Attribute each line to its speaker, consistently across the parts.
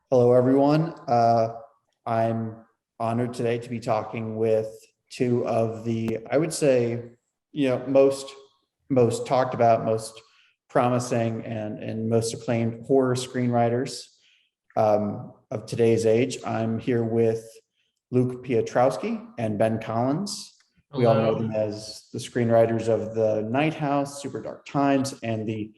Speaker 1: Hello, everyone. I'm honored today to be talking with two of the, I would say, most talked about, most promising, and most acclaimed horror screenwriters of today's age. I'm here with Luke Piotrowski and Ben Collins. We all know them as the screenwriters of The Night House, Super Dark Times, and the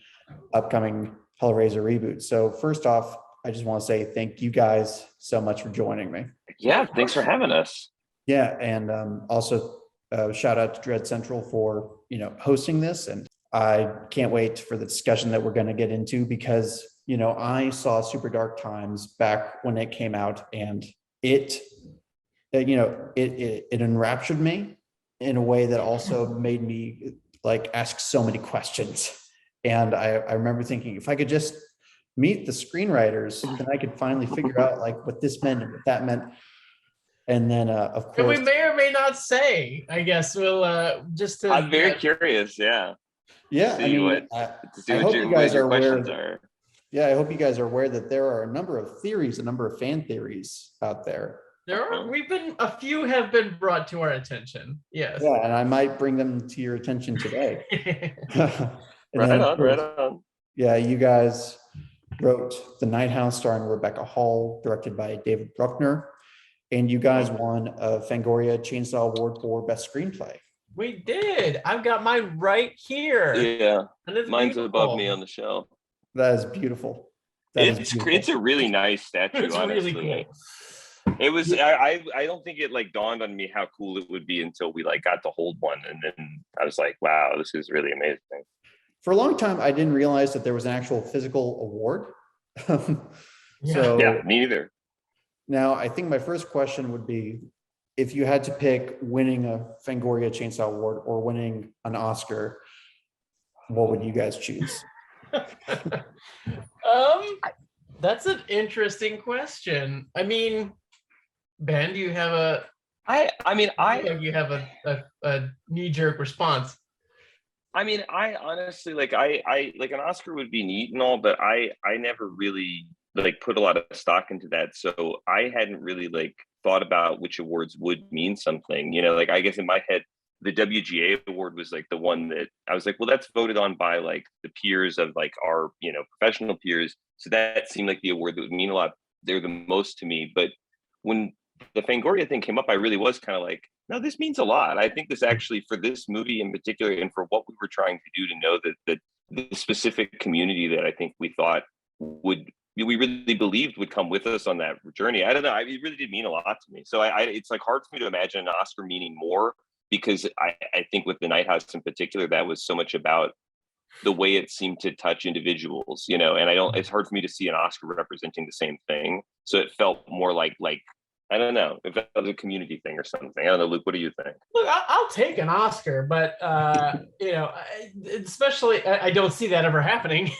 Speaker 1: upcoming Hellraiser reboot. So first off, I just want to say thank you guys so much for joining me.
Speaker 2: Yeah, thanks for having us.
Speaker 1: Yeah, and also shout out to Dread Central for hosting this, and I can't wait for the discussion that we're going to get into because I saw Super Dark Times back when it came out, and it enraptured me in a way that also made me ask so many questions. And I remember thinking, if I could just meet the screenwriters, then I could finally figure out what this meant and what that meant. And then of course,
Speaker 3: and we may or may not say, I guess we'll just to,
Speaker 2: I'm very curious. Yeah.
Speaker 1: I hope you guys are aware. Yeah, I hope you guys are aware that there are a number of theories, a number of fan theories out there.
Speaker 3: There are, a few have been brought to our attention. Yes.
Speaker 1: Yeah, and I might bring them to your attention today.
Speaker 2: Right on.
Speaker 1: Yeah, you guys wrote The Night House starring Rebecca Hall, directed by David Bruckner. And you guys won a Fangoria Chainsaw Award for Best Screenplay.
Speaker 3: We did. I've got mine right here.
Speaker 2: Yeah, mine's beautiful. Above me on the shelf.
Speaker 1: That is beautiful.
Speaker 2: It's a really nice statue,
Speaker 3: it's
Speaker 2: honestly.
Speaker 3: Really cool.
Speaker 2: It was, I don't think it dawned on me how cool it would be until we got to hold one. And then I was like, wow, this is really amazing.
Speaker 1: For a long time, I didn't realize that there was an actual physical award.
Speaker 2: Yeah, me neither.
Speaker 1: Now, I think my first question would be, if you had to pick winning a Fangoria Chainsaw Award or winning an Oscar, what would you guys choose?
Speaker 3: That's an interesting question. I mean, Ben, do you have a? You have a knee-jerk response.
Speaker 2: I mean, I honestly I an Oscar would be neat and all, but I never really put a lot of stock into that. So I hadn't really thought about which awards would mean something. I guess in my head, the WGA award was the one that I was well, that's voted on by the peers of our professional peers. So that seemed like the award that would mean a lot there the most to me. But when the Fangoria thing came up, I really was kind of no, this means a lot. I think this actually, for this movie in particular, and for what we were trying to do, to know that the specific community that I think we thought we really believed would come with us on that journey. I don't know. It really did mean a lot to me. So it's hard for me to imagine an Oscar meaning more, because I think with The Night House in particular, that was so much about the way it seemed to touch individuals, and it's hard for me to see an Oscar representing the same thing. So it felt more like I don't know if that was a community thing or something. I don't know, Luke, what do you think?
Speaker 3: Look, I'll take an Oscar, but especially I don't see that ever happening.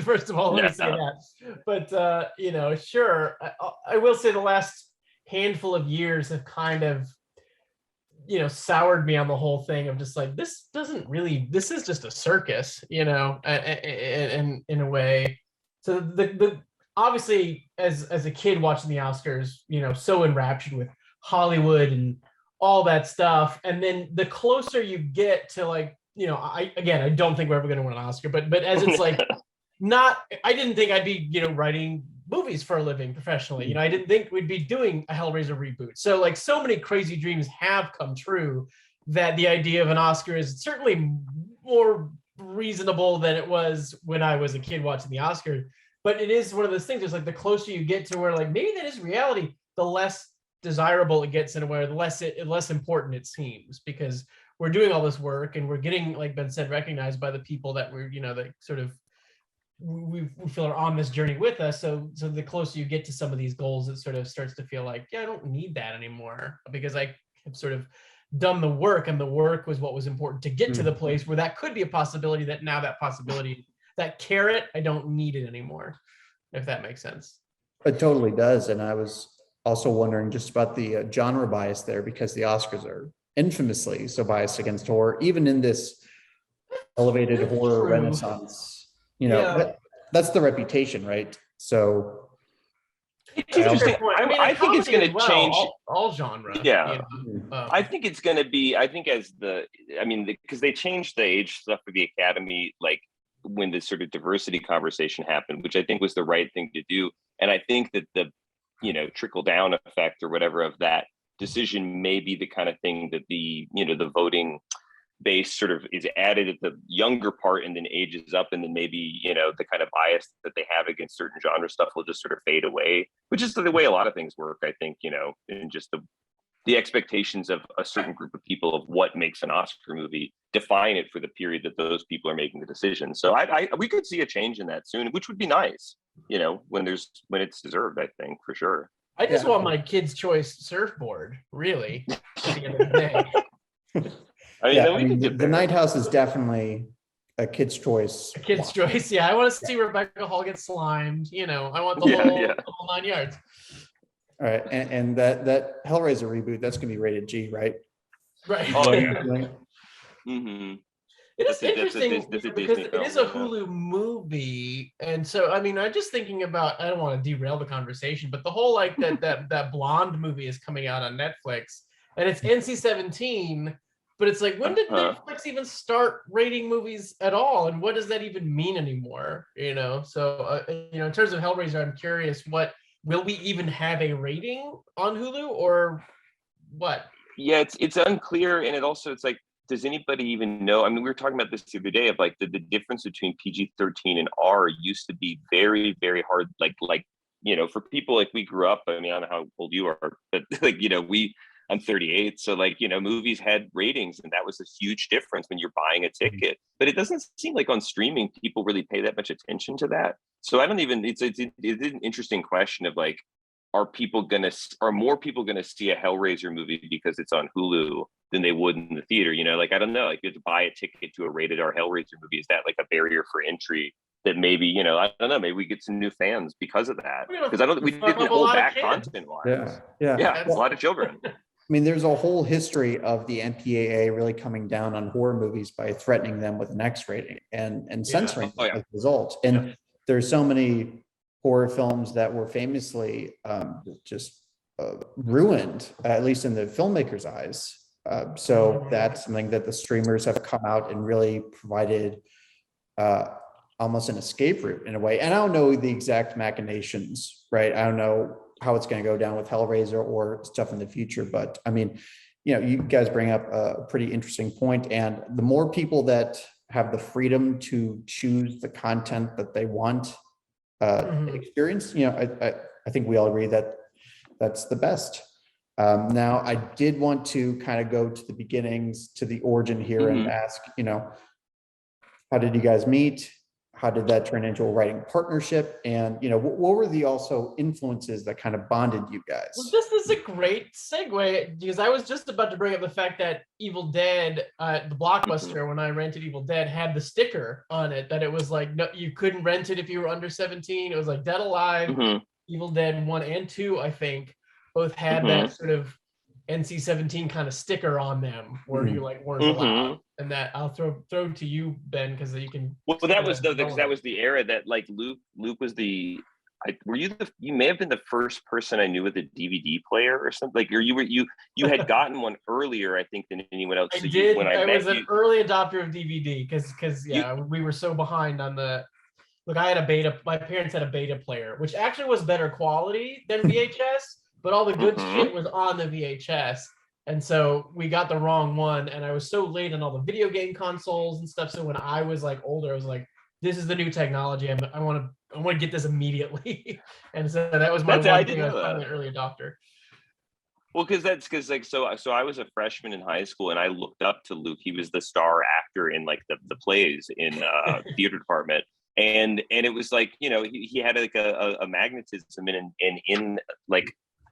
Speaker 3: First of all, let me say that. But sure, I will say the last handful of years have kind of soured me on the whole thing of just this is just a circus, in a way. So the obviously as a kid watching the Oscars, so enraptured with Hollywood and all that stuff. And then the closer you get to I don't think we're ever going to win an Oscar, but as it's I didn't think I'd be, writing movies for a living professionally. I didn't think we'd be doing a Hellraiser reboot. So so many crazy dreams have come true that the idea of an Oscar is certainly more reasonable than it was when I was a kid watching the Oscars. But it is one of those things. It's the closer you get to where maybe that is reality, the less desirable it gets in a way, the less important it seems, because we're doing all this work and we're getting, like Ben said, recognized by the people that we're, that sort of we feel are on this journey with us. So the closer you get to some of these goals, it sort of starts to feel I don't need that anymore, because I have sort of done the work, and the work was what was important to get to the place where that could be a possibility. That now that possibility, that carrot, I don't need it anymore, if that makes sense.
Speaker 1: It totally does. And I was also wondering just about the genre bias there, because the Oscars are infamously so biased against horror, even in this elevated horror renaissance. That's the reputation, right? So
Speaker 3: a
Speaker 1: I
Speaker 3: fair point. I mean,
Speaker 2: I think it's
Speaker 3: comedy
Speaker 2: going to
Speaker 3: as well,
Speaker 2: change.
Speaker 3: all genre.
Speaker 2: Yeah.
Speaker 3: You know?
Speaker 2: I think it's going to be, I think because they changed the age stuff for the Academy, like when this sort of diversity conversation happened, which I think was the right thing to do. And I think that the, trickle down effect or whatever of that decision may be the kind of thing that the voting base sort of is added at the younger part and then ages up, and then maybe the kind of bias that they have against certain genre stuff will just sort of fade away, which is the way a lot of things work, I think, in just the expectations of a certain group of people of what makes an Oscar movie define it for the period that those people are making the decision. So we could see a change in that soon, which would be nice, when it's deserved, I think, for sure.
Speaker 3: I just want my Kids' Choice surfboard, really, at the end of the day.
Speaker 2: I mean,
Speaker 1: the Night House is definitely a Kid's Choice.
Speaker 3: A Kid's Choice, yeah. I want to see Rebecca Hall get slimed. I want the whole 9 yards.
Speaker 1: All right, and that Hellraiser reboot, that's gonna be rated G, right?
Speaker 3: Right.
Speaker 2: Oh yeah.
Speaker 3: Mm-hmm. It is interesting because it is a Hulu movie, and so I mean, I'm just thinking about. I don't want to derail the conversation, but the whole like that Blonde movie is coming out on Netflix, and it's NC-17. But it's like, when did Netflix even start rating movies at all, and what does that even mean anymore? So in terms of Hellraiser, I'm curious, will we even have a rating on Hulu or what?
Speaker 2: Yeah, it's unclear, and it's like, does anybody even know? I mean, we were talking about this the other day of like the difference between PG-13 and R used to be very, very hard. Like for people like we grew up. I mean, I don't know how old you are, but like I'm 38, so like movies had ratings, and that was a huge difference when you're buying a ticket. But it doesn't seem like on streaming people really pay that much attention to that. So I don't even. It's an interesting question of like, are more people gonna see a Hellraiser movie because it's on Hulu than they would in the theater? Like, I don't know. Like, you have to buy a ticket to a rated R Hellraiser movie. Is that like a barrier for entry? That maybe I don't know. Maybe we get some new fans because of that. Because we didn't hold back content wise. Yeah, a lot of children.
Speaker 1: I mean, there's a whole history of the MPAA really coming down on horror movies by threatening them with an X rating and censoring them as a result. And there's so many horror films that were famously just ruined, at least in the filmmakers' eyes. So that's something that the streamers have come out and really provided almost an escape route in a way. And I don't know the exact machinations, right? I don't know how it's going to go down with Hellraiser or stuff in the future. But I mean, you guys bring up a pretty interesting point. And the more people that have the freedom to choose the content that they want experience, I think we all agree that that's the best. Now, I did want to kind of go to the beginnings, to the origin here and ask, how did you guys meet? How did that turn into a writing partnership? And, what were the also influences that kind of bonded you guys?
Speaker 3: Well, this is a great segue, because I was just about to bring up the fact that Evil Dead, the Blockbuster, when I rented Evil Dead, had the sticker on it that it was like, no, you couldn't rent it if you were under 17. It was like Dead Alive, Evil Dead 1 and 2, I think, both had that sort of NC-17 kind of sticker on them where you like weren't allowed. And that I'll throw to you, Ben, because you can.
Speaker 2: Well, that was the era that like Luke was the. You may have been the first person I knew with a DVD player or something. Like, or you had gotten one earlier, I think, than anyone else.
Speaker 3: I did. I was an early adopter of DVD because we were so behind on the. Look, I had a beta. My parents had a beta player, which actually was better quality than VHS, but all the good shit was on the VHS. And so we got the wrong one, and I was so late on all the video game consoles and stuff. So when I was like older, I was like, "This is the new technology. I want to get this immediately." And so that was my one thing. I was probably an early adopter.
Speaker 2: Well, because I was a freshman in high school, and I looked up to Luke. He was the star actor in like the plays in theater department, and it was like he had like a magnetism and in like,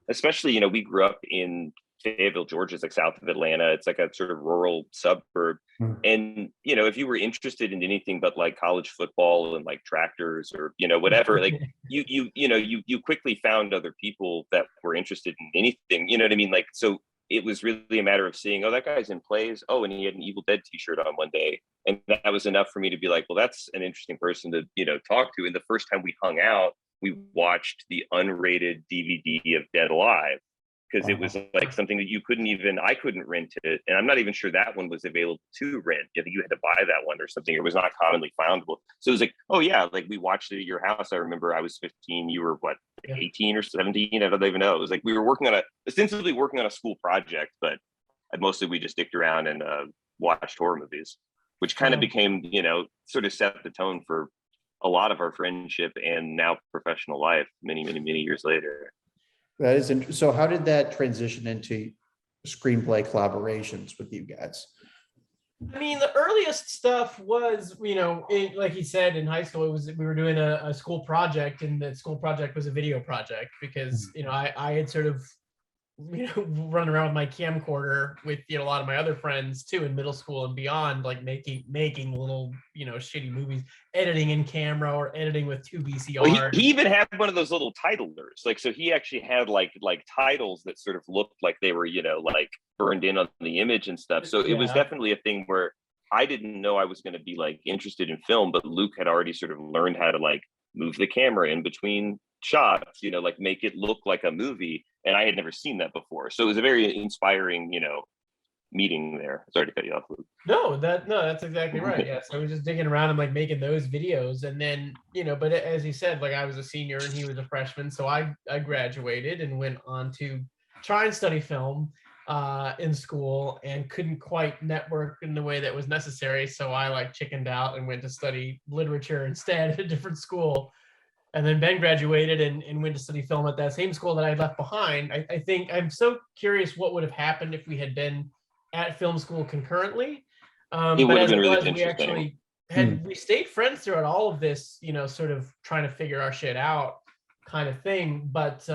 Speaker 2: especially we grew up in Fayetteville, Georgia, is like south of Atlanta. It's like a sort of rural suburb. And, if you were interested in anything but like college football and like tractors or, whatever, like you quickly found other people that were interested in anything, you know what I mean? Like, so it was really a matter of seeing, oh, that guy's in plays. Oh, and he had an Evil Dead t-shirt on one day. And that was enough for me to be like, well, that's an interesting person to, talk to. And the first time we hung out, we watched the unrated DVD of Dead Alive, because it was like something that I couldn't rent it. And I'm not even sure that one was available to rent. I think you had to buy that one or something. It was not commonly foundable. So it was like, oh yeah, like we watched it at your house. I remember I was 15, you were what, 18 or 17? I don't even know. It was like we were ostensibly working on a school project, but mostly we just dicked around and watched horror movies, which kind of became, sort of set the tone for a lot of our friendship and now professional life many, many, many years later.
Speaker 1: That is interesting. So how did that transition into screenplay collaborations with you guys?
Speaker 3: I mean, the earliest stuff was, like he said, in high school, we were doing a school project, and the school project was a video project because, I had sort of, run around with my camcorder with, a lot of my other friends too in middle school and beyond, like making little, shitty movies, editing in camera or editing with 2 VCR.
Speaker 2: Well, he even had one of those little titlers. Like, so he actually had like titles that sort of looked like they were, like burned in on the image and stuff. So it was definitely a thing where I didn't know I was going to be like interested in film, but Luke had already sort of learned how to like move the camera in between shots, like make it look like a movie. And I had never seen that before. So it was a very inspiring, meeting there. Sorry to cut you off, Luke.
Speaker 3: No, that's exactly right. Yeah. So I was just digging around and like making those videos. And then, but as he said, like I was a senior and he was a freshman. So I graduated and went on to try and study film in school and couldn't quite network in the way that was necessary. So I like chickened out and went to study literature instead at a different school. And then Ben graduated and went to study film at that same school that I left behind. I think I'm so curious what would have happened if we had been at film school concurrently.
Speaker 2: It would have been really interesting.
Speaker 3: We stayed friends throughout all of this, sort of trying to figure our shit out kind of thing. But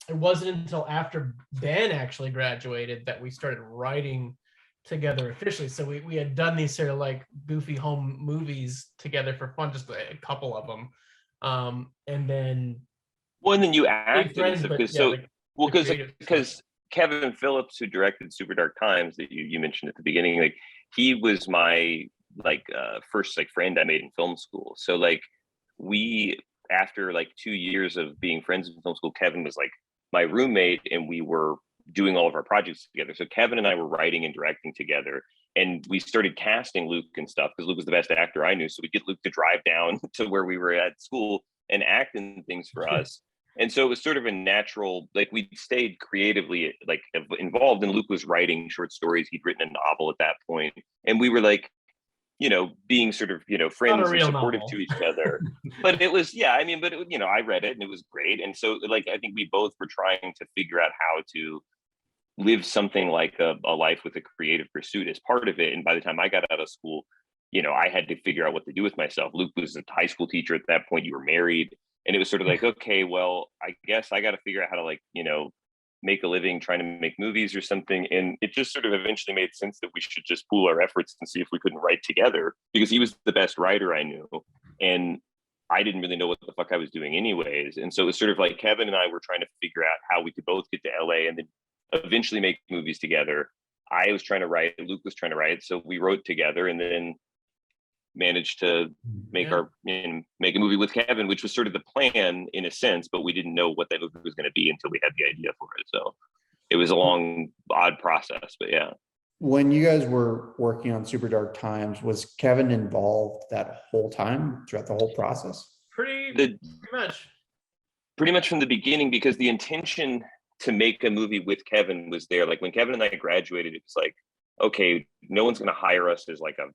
Speaker 3: it wasn't until after Ben actually graduated that we started writing together officially. So we had done these sort of like goofy home movies together for fun, just a couple of them. And then
Speaker 2: you acted because Kevin Phillips, who directed Super Dark Times that you mentioned at the beginning, like he was my first like friend I made in film school. So like we, after like 2 years of being friends in film school, Kevin was like my roommate and we were doing all of our projects together. So Kevin and I were writing and directing together. And we started casting Luke and stuff because Luke was the best actor I knew. So we get Luke to drive down to where we were at school and act in things for us. And so it was sort of a natural, like we stayed creatively like involved, and Luke was writing short stories. He'd written a novel at that point. And we were like, being sort of, friends and supportive to each other. But it was, I read it and it was great. And so like, I think we both were trying to figure out how to live something like a life with a creative pursuit as part of it. And by the time I got out of school, I had to figure out what to do with myself. Luke was a high school teacher at that point. You were married. And it was sort of like, okay, well, I guess I got to figure out how to like, make a living trying to make movies or something. And it just sort of eventually made sense that we should just pool our efforts and see if we couldn't write together, because he was the best writer I knew. And I didn't really know what the fuck I was doing anyways. And so it was sort of like Kevin and I were trying to figure out how we could both get to LA and then eventually make movies together. I was trying to write, Luke was trying to write. So we wrote together and then managed to make make a movie with Kevin, which was sort of the plan in a sense, but we didn't know what that movie was going to be until we had the idea for it. So it was a long, odd process, but yeah.
Speaker 1: When you guys were working on Super Dark Times, was Kevin involved that whole time throughout the whole process?
Speaker 3: Pretty
Speaker 2: much from the beginning, because the intention to make a movie with Kevin was there. Like when Kevin and I graduated, it was like, okay, no one's going to hire us as like a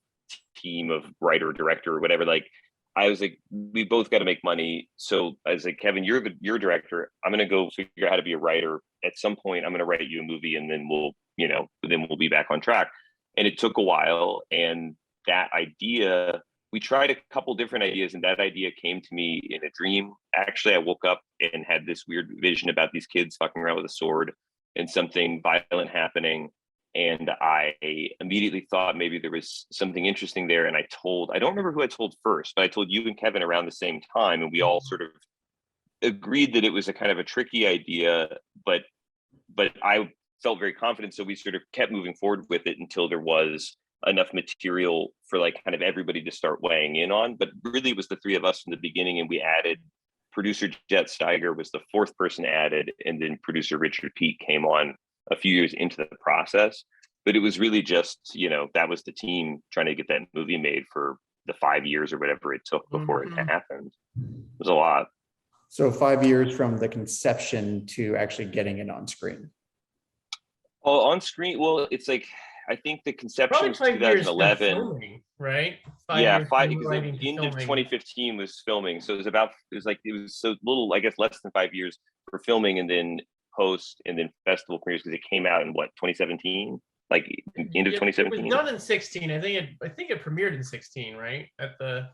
Speaker 2: team of writer, director, or whatever. Like I was like, we both got to make money. So I was like, Kevin, you're director. I'm going to go figure out how to be a writer. At some point, I'm going to write you a movie, and then we'll be back on track. And it took a while. And that idea, we tried a couple different ideas, and that idea came to me in a dream. Actually, I woke up and had this weird vision about these kids fucking around with a sword and something violent happening. And I immediately thought maybe there was something interesting there. And I don't remember who I told first, but I told you and Kevin around the same time. And we all sort of agreed that it was a kind of a tricky idea, but I felt very confident. So we sort of kept moving forward with it until there was enough material for like kind of everybody to start weighing in on. But really it was the three of us from the beginning, and we added producer Jet Steiger was the fourth person added, and then producer Richard Peake came on a few years into the process. But it was really just, that was the team trying to get that movie made for the 5 years or whatever it took before it happened. It was a lot.
Speaker 1: So 5 years from the conception to actually getting it on screen.
Speaker 2: Oh, on screen. Well, it's like, I think the conception was 2011.
Speaker 3: Filming, right?
Speaker 2: Because the end of 2015 was filming. So it was so little, I guess, less than 5 years for filming, and then post, and then festival premieres, because it came out in 2017? Like end of 2017?
Speaker 3: It was done in 16. I think it premiered in 16, right? At the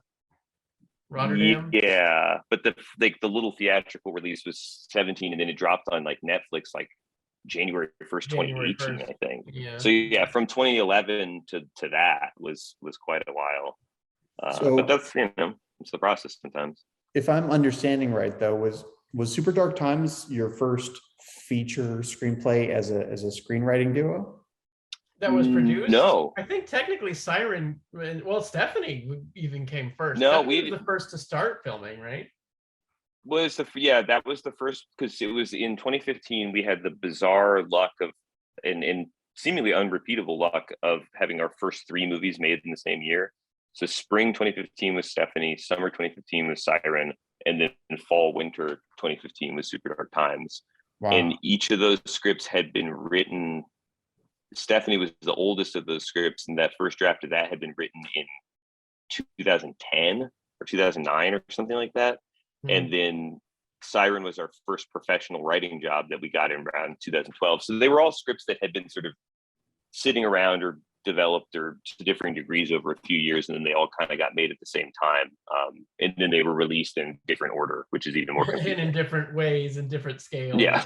Speaker 3: Rotterdam.
Speaker 2: Yeah, but the little theatrical release was 17, and then it dropped on like Netflix January 1st, 2018, I think. Yeah. So yeah, from 2011 to that was quite a while. But that's it's the process sometimes.
Speaker 1: If I'm understanding right, though, was Super Dark Times your first feature screenplay as a screenwriting duo?
Speaker 3: That was produced?
Speaker 2: No.
Speaker 3: I think technically Siren, Stephanie even came first.
Speaker 2: No,
Speaker 3: we were the first to start filming, right?
Speaker 2: That was the first, because it was in 2015 we had the bizarre luck of and seemingly unrepeatable luck of having our first 3 movies made in the same year. So spring 2015 was Stephanie, summer 2015 was Siren, and then fall winter 2015 was Super Dark Times. Wow. And each of those scripts had been written. Stephanie was the oldest of those scripts, and that first draft of that had been written in 2010 or 2009 or something like that. And then Siren was our first professional writing job that we got in around 2012. So they were all scripts that had been sort of sitting around or developed or to differing degrees over a few years, and then they all kind of got made at the same time. And then they were released in different order, which is even more confusing.
Speaker 3: And in different ways and different scales.
Speaker 2: Yeah.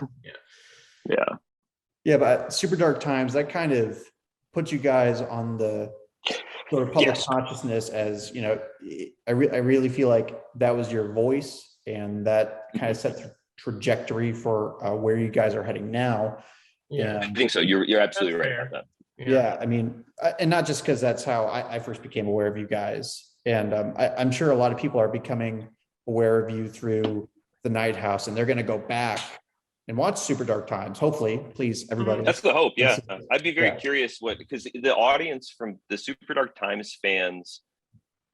Speaker 1: Yeah, but Super Dark Times, that kind of puts you guys on the sort of public consciousness as, I really feel like that was your voice, and that kind of set the trajectory for where you guys are heading now.
Speaker 3: Yeah,
Speaker 2: I think so. You're absolutely right about that.
Speaker 1: Yeah, I mean, and not just because that's how I first became aware of you guys. And I'm sure a lot of people are becoming aware of you through the Night House, and they're going to go back and watch Super Dark Times. Hopefully, please, everybody.
Speaker 2: That's the hope. Yeah, I'd be very curious because the audience from the Super Dark Times fans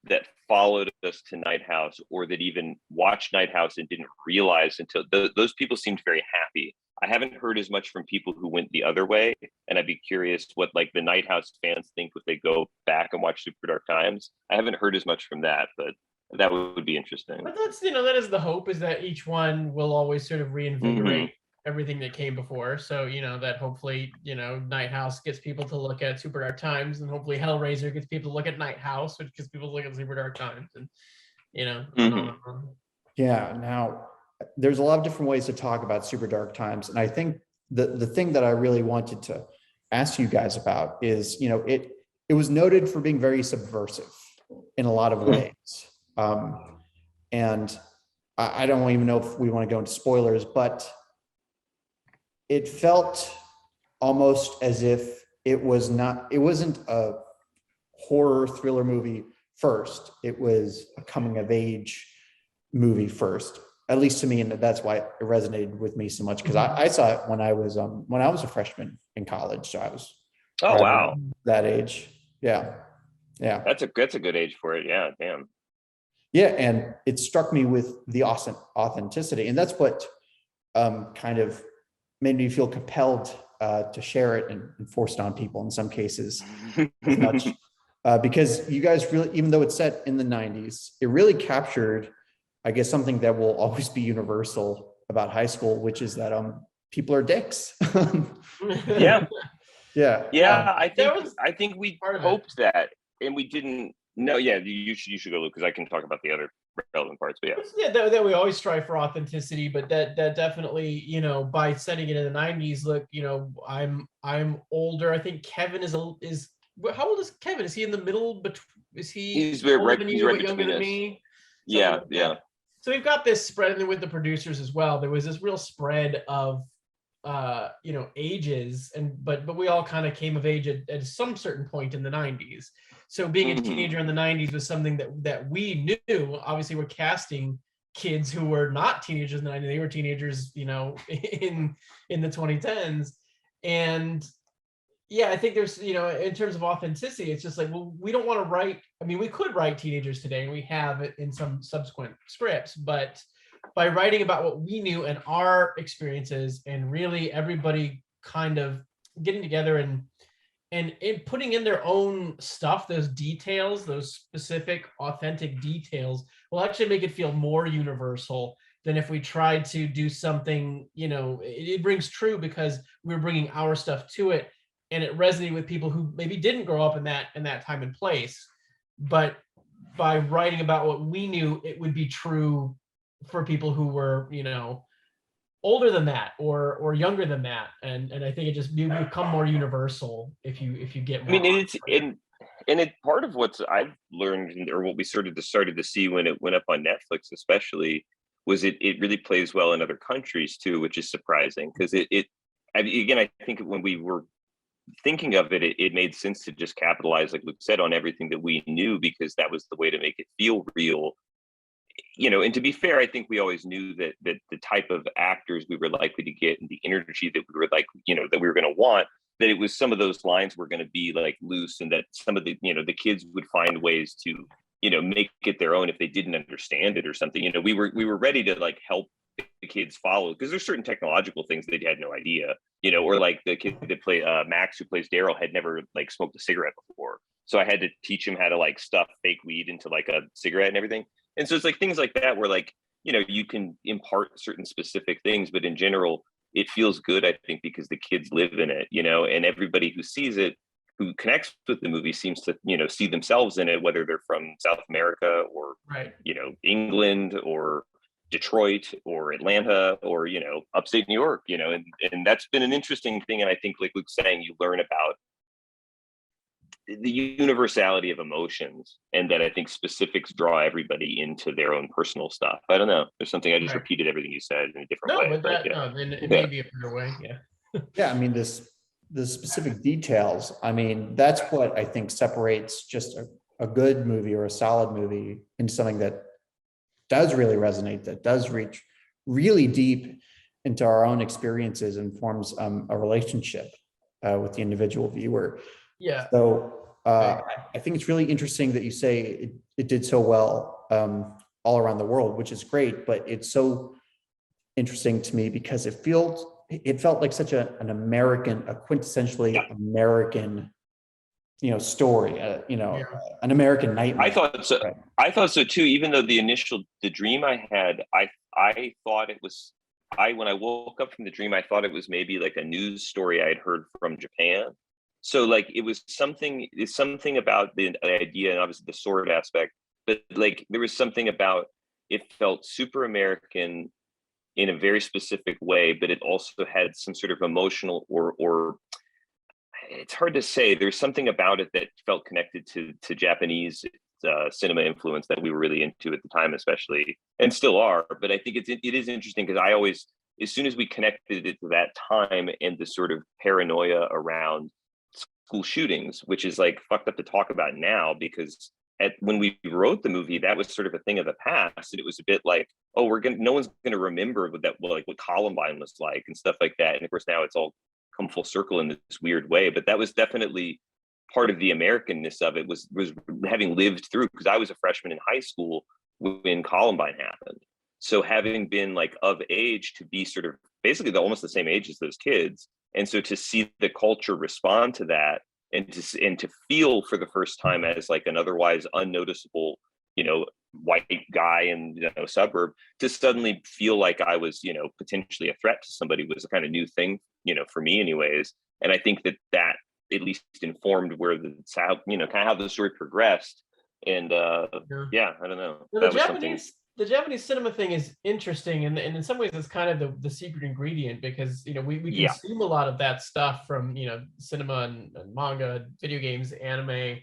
Speaker 2: that followed us to Night House, or that even watched Night House and didn't realize until those people seemed very happy. I haven't heard as much from people who went the other way, and I'd be curious what the Night House fans think if they go back and watch Super Dark Times. I haven't heard as much from that, but that would be interesting.
Speaker 3: But that's that is the hope, is that each one will always sort of reinvigorate everything that came before. So that hopefully Night House gets people to look at Super Dark Times, and hopefully Hellraiser gets people to look at Night House, which gets people to look at Super Dark Times, and
Speaker 1: Yeah. Now, there's a lot of different ways to talk about Super Dark Times, and I think the thing that I really wanted to ask you guys about is, it was noted for being very subversive in a lot of ways, and I don't even know if we want to go into spoilers, but it felt almost as if it wasn't a horror thriller movie first. It was a coming of age movie first, at least to me. And that's why it resonated with me so much, because I saw it when I was a freshman in college. So I was that age. Yeah.
Speaker 2: That's a good age for it. Yeah, damn.
Speaker 1: Yeah, and it struck me with the awesome authenticity, and that's what kind of made me feel compelled to share it and force it on people in some cases as much, because you guys really, even though it's set in the 90s, it really captured, I guess, something that will always be universal about high school, which is that people are dicks.
Speaker 2: Yeah.
Speaker 3: I
Speaker 2: I think we hoped that, and we didn't. No, yeah, you should go, Luke, because I can talk about the other relevant parts. But
Speaker 3: that we always strive for authenticity, but that definitely, by setting it in the 90s, look, I'm older. I think Kevin is how old is Kevin? Is he in the middle? But he's
Speaker 2: right
Speaker 3: younger than me?
Speaker 2: Yeah.
Speaker 3: So we've got this spread, and then with the producers as well, there was this real spread of ages, but we all kind of came of age at some certain point in the 90s. So being a teenager in the 90s was something that we knew. Obviously, we're casting kids who were not teenagers in the 90s. They were teenagers, you know, in the 2010s. And yeah, I think there's, you know, in terms of authenticity, it's just like, well, we don't want to write. I mean, we could write teenagers today, and we have it in some subsequent scripts, but by writing about what we knew and our experiences, and really everybody kind of getting together and putting in their own stuff, those details, those specific, authentic details, will actually make it feel more universal than if we tried to do something, you know, it rings true because we're bringing our stuff to it, and it resonated with people who maybe didn't grow up in that time and place. But by writing about what we knew, it would be true for people who were, you know, older than that or younger than that. And I think it just become more universal if you get more.
Speaker 2: I mean, it's part of what I've learned, or what we started to see when it went up on Netflix, especially, was it really plays well in other countries too, which is surprising, because again, I think when we were thinking of it, it made sense to just capitalize, like Luke said, on everything that we knew, because that was the way to make it feel real. You know, and to be fair, I think we always knew that the type of actors we were likely to get, and the energy that we were like, you know, that we were going to want, that it was some of those lines were going to be like loose, and that some of the, you know, the kids would find ways to, you know, make it their own if they didn't understand it or something. You know, we were ready to like help the kids follow, because there's certain technological things they had no idea, you know, or like the kid that play Max, who plays Daryl, had never like smoked a cigarette before, so I had to teach him how to like stuff fake weed into like a cigarette and everything. And so it's like things like that where, like, you know, you can impart certain specific things, but in general, it feels good, I think, because the kids live in it, you know, and everybody who sees it, who connects with the movie, seems to, you know, see themselves in it, whether they're from South America or,
Speaker 3: right,
Speaker 2: you know, England or Detroit or Atlanta or, you know, upstate New York, you know, and that's been an interesting thing. And I think, like Luke's saying, you learn about the universality of emotions, and that I think specifics draw everybody into their own personal stuff. I don't know. There's something, I just
Speaker 3: right.
Speaker 2: repeated everything you said in a different
Speaker 3: No,
Speaker 2: way.
Speaker 3: but that,
Speaker 2: yeah.
Speaker 3: no, then it may be a better way. Yeah.
Speaker 1: Yeah, I mean, the specific details, I mean, that's what I think separates just a good movie or a solid movie into something that does really resonate, that does reach really deep into our own experiences and forms a relationship with the individual viewer.
Speaker 3: Yeah.
Speaker 1: So I think it's really interesting that you say it did so well all around the world, which is great, but it's so interesting to me because it felt like such an American, a quintessentially American, you know, story, you know, an American nightmare.
Speaker 2: I thought so.
Speaker 1: Right.
Speaker 2: I thought so too. Even though the dream I had, I thought it was, when I woke up from the dream, I thought it was maybe like a news story I had heard from Japan. So like it's something about the idea, and obviously the sword aspect, but like there was something about it felt super American in a very specific way, but it also had some sort of emotional or it's hard to say. There's something about it that felt connected to Japanese cinema influence that we were really into at the time, especially, and still are. But I think it is interesting because I always, as soon as we connected it to that time and the sort of paranoia around school shootings, which is like fucked up to talk about now, because when we wrote the movie, that was sort of a thing of the past, and it was a bit like, oh, no one's gonna remember what Columbine was like and stuff like that. And of course now it's all come full circle in this weird way, but that was definitely part of the Americanness of it, was having lived through, because I was a freshman in high school when Columbine happened. So having been like of age to be sort of basically almost the same age as those kids, and so to see the culture respond to that, and to feel for the first time as like an otherwise unnoticeable, you know, white guy in, you know, suburb, to suddenly feel like I was, you know, potentially a threat to somebody, was a kind of new thing, you know, for me anyways. And I think that at least informed where you know, kind of how the story progressed. And yeah, I don't know.
Speaker 3: Well, the Japanese cinema thing is interesting, and in some ways it's kind of the secret ingredient, because, you know, we consume a lot of that stuff from, you know, cinema and manga, video games, anime.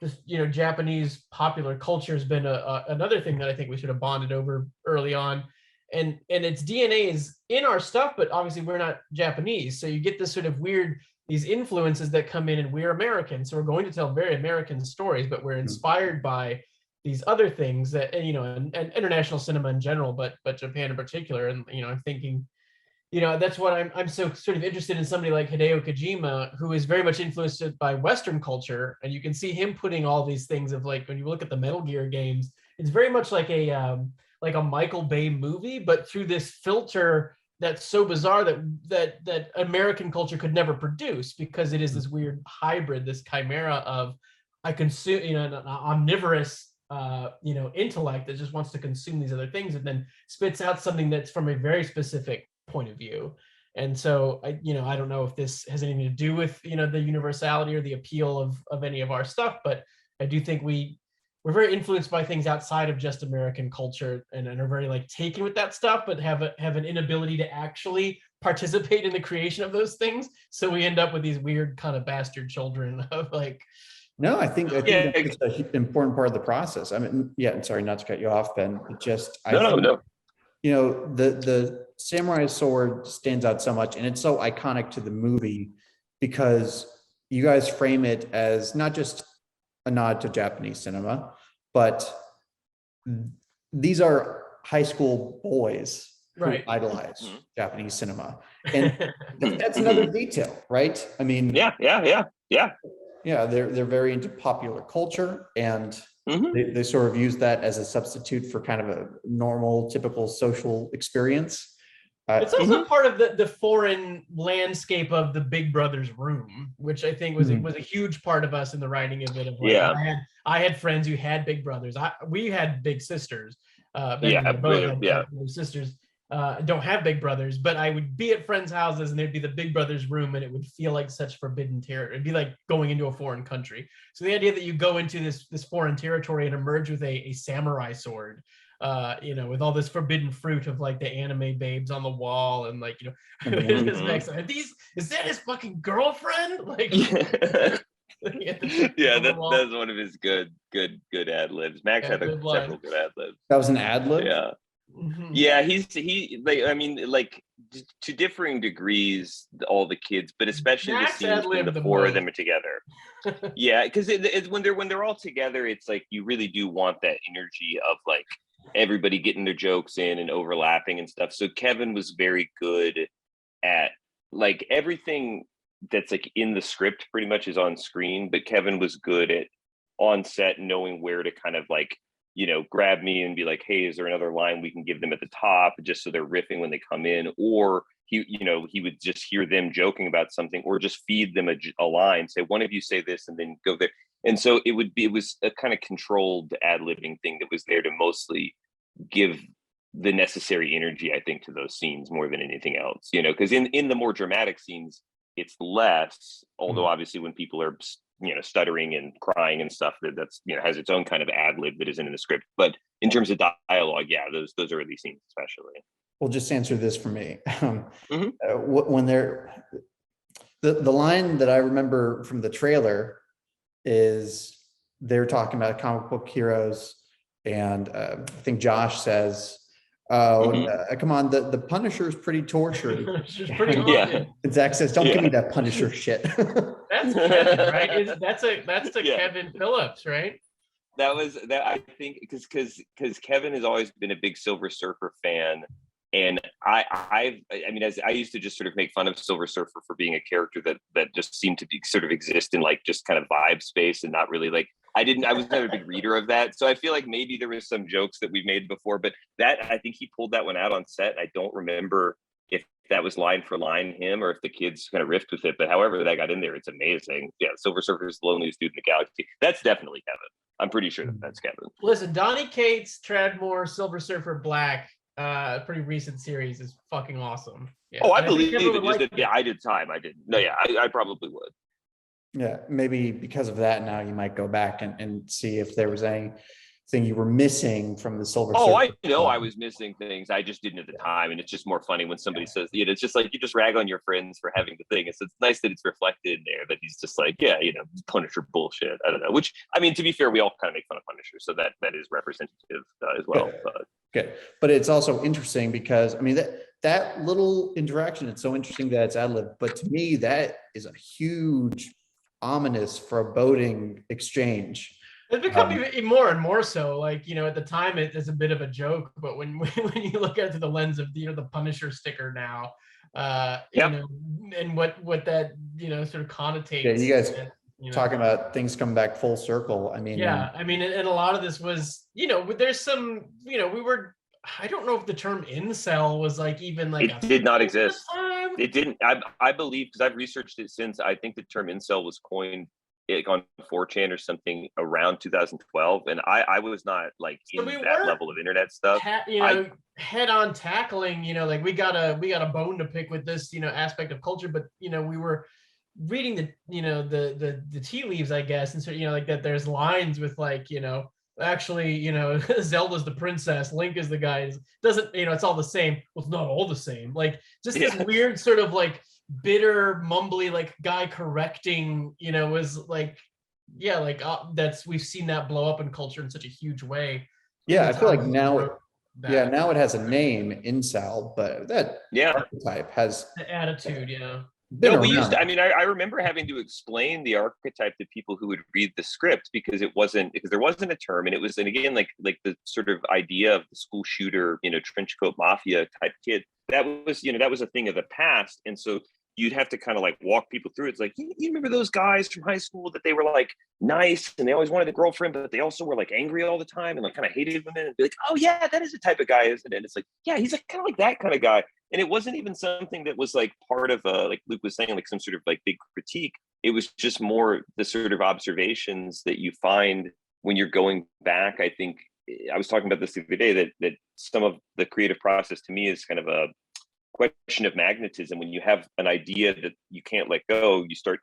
Speaker 3: Just, you know, Japanese popular culture has been another thing that I think we should have bonded over early on, and its DNA is in our stuff, but obviously we're not Japanese, so you get this sort of weird, these influences that come in, and we're American, so we're going to tell very American stories, but we're inspired by these other things that, and international cinema in general, but Japan in particular. And, I'm thinking, that's what I'm so sort of interested in somebody like Hideo Kojima, who is very much influenced by Western culture. And you can see him putting all these things of, like, when you look at the Metal Gear games, it's very much like a Michael Bay movie, but through this filter that's so bizarre that American culture could never produce, because it is this weird hybrid, this chimera of, I consume, an omnivorous intellect that just wants to consume these other things, and then spits out something that's from a very specific point of view. And so I don't know if this has anything to do with the universality or the appeal of any of our stuff, but I do think we're very influenced by things outside of just American culture, and are very, like, taken with that stuff, but have an inability to actually participate in the creation of those things. So we end up with these weird kind of bastard children of, like.
Speaker 1: No, I think that's an important part of the process. I mean, yeah, I'm sorry not to cut you off, Ben.
Speaker 2: No.
Speaker 1: The samurai sword stands out so much, and it's so iconic to the movie because you guys frame it as not just a nod to Japanese cinema, but these are high school boys who idolize Japanese cinema, and that's another detail, right? I mean,
Speaker 2: yeah,
Speaker 1: they're very into popular culture, and they sort of use that as a substitute for kind of a normal, typical social experience.
Speaker 3: It's also part of the foreign landscape of the Big Brother's room, which I think was a huge part of us in the writing of it. Of, like, I had friends who had big brothers. We had big sisters. Sisters. Don't have big brothers, but I would be at friends' houses, and there'd be the Big Brother's room, and it would feel like such forbidden territory. It'd be like going into a foreign country. So the idea that you go into this foreign territory and emerge with a samurai sword, with all this forbidden fruit of, like, the anime babes on the wall, and, like, his next, is that his fucking girlfriend? Like,
Speaker 2: that's one of his good ad libs. Max had several good ad libs.
Speaker 1: That was an ad lib.
Speaker 2: Yeah. Yeah, he like, I mean, like, to differing degrees, all the kids, but especially the scenes when the four of them are together. Yeah, because it's when they're all together, it's like you really do want that energy of, like, everybody getting their jokes in and overlapping and stuff. So Kevin was very good at, like, everything that's, like, in the script pretty much is on screen, but Kevin was good at on set knowing where to kind of, like, grab me and be like, hey, is there another line we can give them at the top, just so they're riffing when they come in? Or he would just hear them joking about something, or just feed them a line, say, one of you say this, and then go there. And so it was a kind of controlled ad-libbing thing that was there to mostly give the necessary energy, I think, to those scenes more than anything else, because in the more dramatic scenes, it's less, although obviously when people are stuttering and crying and stuff, that's has its own kind of ad lib that isn't in the script. But in terms of dialogue, yeah, those early scenes especially.
Speaker 1: Well, just answer this for me. When they're the line that I remember from the trailer is they're talking about comic book heroes, and I think Josh says, come on, the Punisher is pretty tortured.
Speaker 3: Yeah.
Speaker 1: And Zach says, don't give me that Punisher shit.
Speaker 3: That's Kevin, right? That's a Kevin Phillips, right?
Speaker 2: That I think, because Kevin has always been a big Silver Surfer fan, and I mean, as I used to just sort of make fun of Silver Surfer for being a character that just seemed to be sort of exist in, like, just kind of vibe space, and not really, like, I was never a big reader of that. So I feel like maybe there was some jokes that we made before, but that, I think he pulled that one out on set. I don't remember if that was line for line him, or if the kids kind of riffed with it, but however that got in there, it's amazing. Yeah, Silver Surfer is the loneliest dude in the galaxy. That's definitely Kevin. I'm pretty sure that's Kevin.
Speaker 3: Listen, Donny Cates, Tradmore, Silver Surfer Black, pretty recent series, is fucking awesome. Yeah.
Speaker 2: Oh, I believe it. I did time. I did. No, yeah, I probably would.
Speaker 1: Yeah, maybe because of that, now you might go back and see if there was anything you were missing from the Silver Surfer.
Speaker 2: I know I was missing things. I just didn't at the time. And it's just more funny when somebody says, it's just like, you just rag on your friends for having the thing. It's nice that it's reflected in there, that he's just like, Punisher bullshit. I don't know. Which, I mean, to be fair, we all kind of make fun of Punisher. So that is representative as well.
Speaker 1: Okay. But it's also interesting because, I mean, that little interaction, it's so interesting that it's ad lib. But to me, that is a huge, ominous, foreboding exchange
Speaker 3: It's become even more and more so. Like, at the time it is a bit of a joke, but when you look at it through the lens of the Punisher sticker now, and what that sort of connotates.
Speaker 1: Yeah, you guys
Speaker 3: and,
Speaker 1: talking about things coming back full circle. I mean,
Speaker 3: and a lot of this was, there's some, we were. I don't know if the term incel was like even like
Speaker 2: it did not exist. It didn't. I believe, because I've researched it since. I think the term incel was coined on 4chan or something around 2012, and I was not like in that level of internet stuff.
Speaker 3: Head on tackling. Like we got a bone to pick with this aspect of culture, but we were reading the tea leaves, I guess, and so like that. There's lines with like actually, Zelda's the princess, Link is the guy. Doesn't, it's all the same. Well, it's not all the same. Like just this weird sort of like bitter, mumbly, like guy correcting, was like, we've seen that blow up in culture in such a huge way.
Speaker 1: Yeah, I feel like now it has a name, incel, but that archetype has
Speaker 3: the attitude,
Speaker 2: No, we used to. I mean, I remember having to explain the archetype to people who would read the script because there wasn't a term, and it was, and again, like the sort of idea of the school shooter, trench coat mafia type kid. That was a thing of the past, and so you'd have to kind of like walk people through. It's like, you remember those guys from high school that they were like nice and they always wanted a girlfriend, but they also were like angry all the time and like kind of hated women, and be like, oh yeah, that is the type of guy, isn't it? And it's like, yeah, he's like kind of like that kind of guy. And it wasn't even something that was like part of like Luke was saying, like some sort of like big critique. It was just more the sort of observations that you find when you're going back. I think I was talking about this the other day, that some of the creative process to me is kind of a question of magnetism. When you have an idea that you can't let go, you start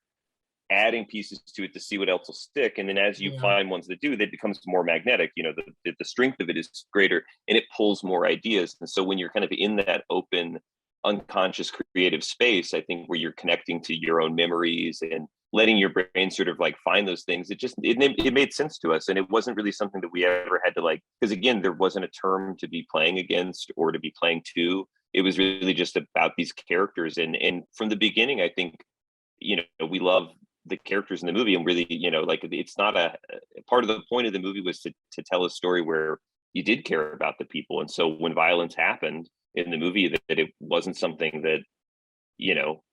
Speaker 2: adding pieces to it to see what else will stick, and then as you find ones that do, that becomes more magnetic. The strength of it is greater, and it pulls more ideas. And so when you're kind of in that open, unconscious creative space, I think where you're connecting to your own memories and letting your brain sort of like find those things, it made sense to us. And it wasn't really something that we ever had to like, because again, there wasn't a term to be playing against or to be playing to. It was really just about these characters. And from the beginning, I think, we love the characters in the movie, and really, like it's not a part of the point of the movie was to tell a story where you did care about the people. And so when violence happened in the movie, that it wasn't something that,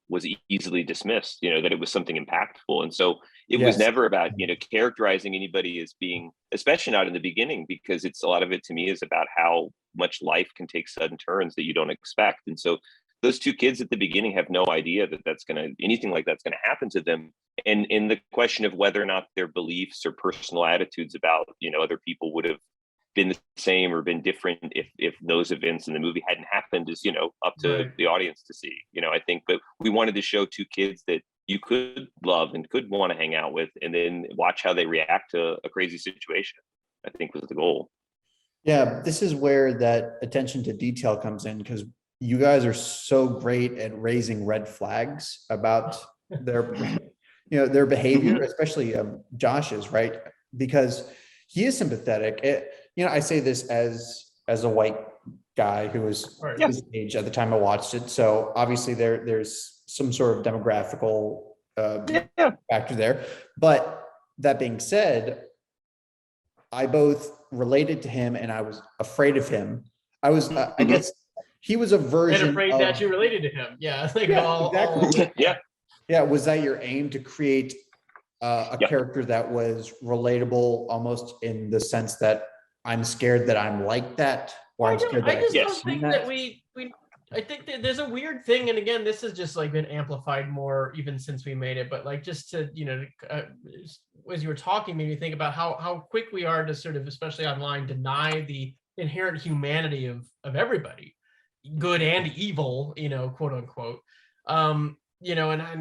Speaker 2: was easily dismissed, that it was something impactful. And so it was never about, characterizing anybody as being, especially not in the beginning, because it's a lot of it to me is about how much life can take sudden turns that you don't expect. And so those two kids at the beginning have no idea that anything like that's going to happen to them. And in the question of whether or not their beliefs or personal attitudes about, other people would have been the same or been different if those events in the movie hadn't happened is, up to the audience to see. I think, but we wanted to show two kids that you could love and could want to hang out with, and then watch how they react to a crazy situation, I think was the goal.
Speaker 1: Yeah, this is where that attention to detail comes in, because you guys are so great at raising red flags about their their behavior, especially Josh's, right? Because he is sympathetic. I say this as a white guy who was his age at the time I watched it. So obviously there's some sort of demographical factor there. But that being said, I both related to him and I was afraid of him. I was, I guess he was a version
Speaker 3: and afraid
Speaker 1: of,
Speaker 3: that you related to him. Yeah. Like
Speaker 1: exactly.
Speaker 2: Yeah.
Speaker 1: Yeah. Was that your aim, to create a character that was relatable, almost in the sense that I'm scared that I'm like that, or I'm scared that
Speaker 3: I just don't think that we I think that there's a weird thing, and again, this has just like been amplified more even since we made it. But like, just to as you were talking, made me think about how quick we are to sort of, especially online, deny the inherent humanity of everybody, good and evil, quote unquote. And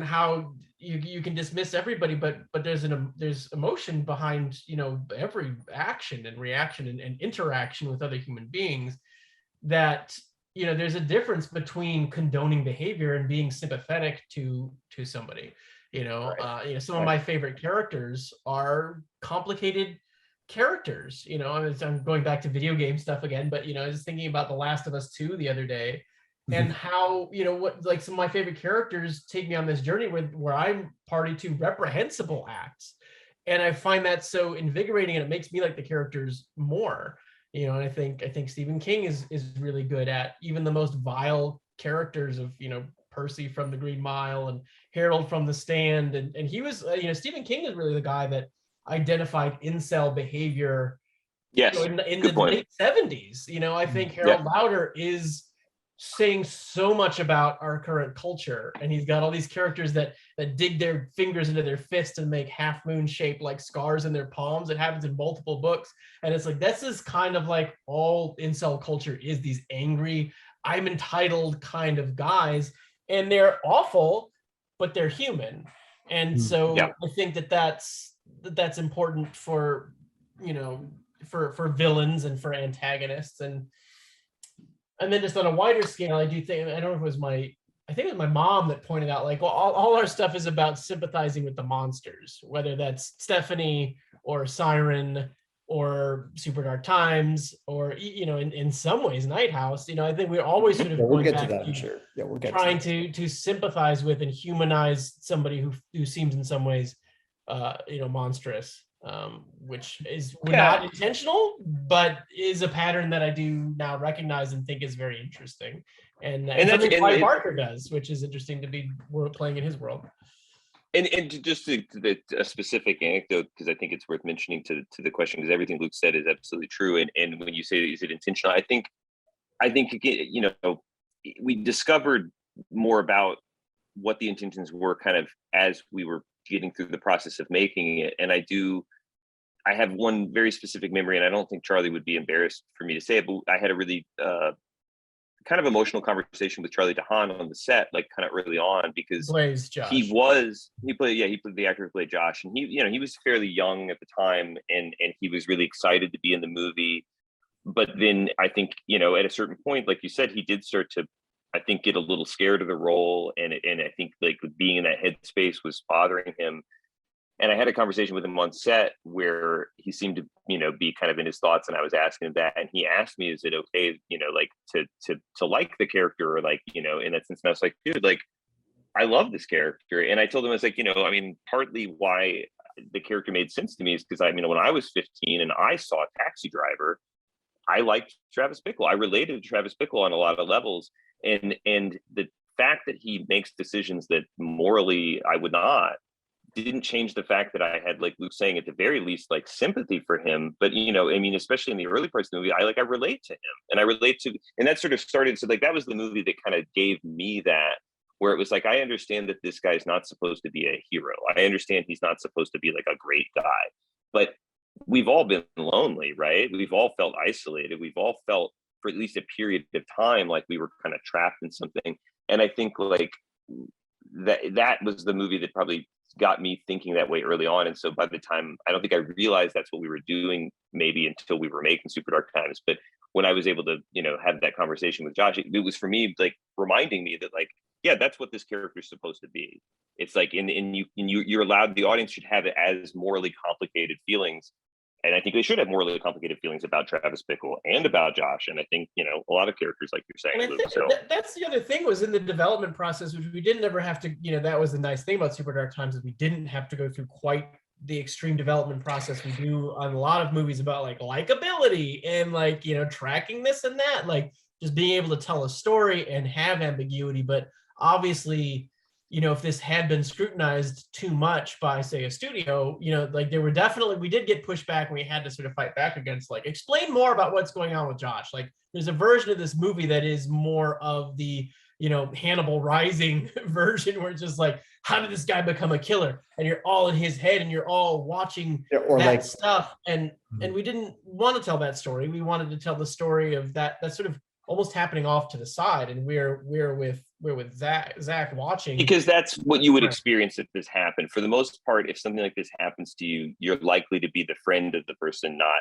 Speaker 3: how you can dismiss everybody, but there's emotion behind every action and reaction and interaction with other human beings, that there's a difference between condoning behavior and being sympathetic to somebody. Some of my favorite characters are complicated characters. I'm going back to video game stuff again, but I was thinking about The Last of Us 2 the other day, and how what some of my favorite characters take me on this journey where I'm party to reprehensible acts, and I find that so invigorating, and it makes me like the characters more. And I think Stephen King is really good at even the most vile characters of Percy from The Green Mile and Harold from The Stand, and he was Stephen King is really the guy that identified incel behavior.
Speaker 2: Yes,
Speaker 3: In
Speaker 2: good
Speaker 3: the
Speaker 2: point.
Speaker 3: late 70s. I think Harold Lauder is saying so much about our current culture, and he's got all these characters that dig their fingers into their fists and make half moon shaped like scars in their palms. It happens in multiple books, and it's like this is kind of like all incel culture is, these angry, I'm entitled kind of guys, and they're awful, but they're human. And so I think that's important for for villains and for antagonists. And then just on a wider scale, I do think, I don't know if it was I think it was my mom that pointed out, like, well, all our stuff is about sympathizing with the monsters, whether that's Stephanie or Siren or Super Dark Times, or in some ways Night House. I think we're always sort of
Speaker 1: we'll
Speaker 3: going
Speaker 1: get
Speaker 3: back
Speaker 1: to that, I'm sure. Yeah, we'll get
Speaker 3: trying to sympathize with and humanize somebody who seems in some ways monstrous. Which is not intentional, but is a pattern that I do now recognize and think is very interesting, and something Clive Barker does, which is interesting to be playing in his world.
Speaker 2: And to a specific anecdote, because I think it's worth mentioning to the question, because everything Luke said is absolutely true. And when you say, is it intentional? I think we discovered more about what the intentions were kind of as we were getting through the process of making it. And I have one very specific memory, and I don't think Charlie would be embarrassed for me to say it, but I had a really kind of emotional conversation with Charlie DeHaan on the set, like kind of early on, because he played the actor who played Josh, and he was fairly young at the time, and he was really excited to be in the movie. But then I think, at a certain point, like you said, he did start to, I think, get a little scared of the role, and I think like being in that headspace was bothering him. And I had a conversation with him on set where he seemed to, be kind of in his thoughts, and I was asking him that, and he asked me, "Is it okay, like to like the character, or like, in that sense?" And I was like, "Dude, like, I love this character." And I told him, I was like, partly why the character made sense to me is because when I was 15 and I saw Taxi Driver, I liked Travis Bickle. I related to Travis Bickle on a lot of levels, and the fact that he makes decisions that morally I would not, didn't change the fact that I had, like Luke saying, at the very least, like sympathy for him. But especially in the early parts of the movie, I relate to him, and that sort of started. So like that was the movie that kind of gave me that, where it was like, I understand that this guy's not supposed to be a hero. I understand he's not supposed to be like a great guy, but we've all been lonely, right? We've all felt isolated. We've all felt, for at least a period of time, like we were kind of trapped in something. And I think like that was the movie that probably got me thinking that way early on. And so by the time, I don't think I realized that's what we were doing maybe until we were making Super Dark Times. But when I was able to, have that conversation with Josh, it was for me like reminding me that, like, yeah, that's what this character is supposed to be. It's like, you're allowed, the audience should have it as morally complicated feelings. And I think they should have morally complicated feelings about Travis Bickle and about Josh. And I think, a lot of characters, like you're saying, Luke, so
Speaker 3: that's the other thing, was in the development process, which we didn't ever have to, that was the nice thing about Super Dark Times, is we didn't have to go through quite the extreme development process we do on a lot of movies about like likability and like, tracking this and that, like just being able to tell a story and have ambiguity. But obviously, if this had been scrutinized too much by, say, a studio, like we did get pushback, and we had to sort of fight back against, like, explain more about what's going on with Josh. Like, there's a version of this movie that is more of the, Hannibal Rising version, where it's just like, how did this guy become a killer? And you're all in his head, and you're all watching stuff. And we didn't want to tell that story. We wanted to tell the story of that's sort of almost happening off to the side, and we're with Zach watching,
Speaker 2: because that's what you would experience if this happened. For the most part, if something like this happens to you, you're likely to be the friend of the person, not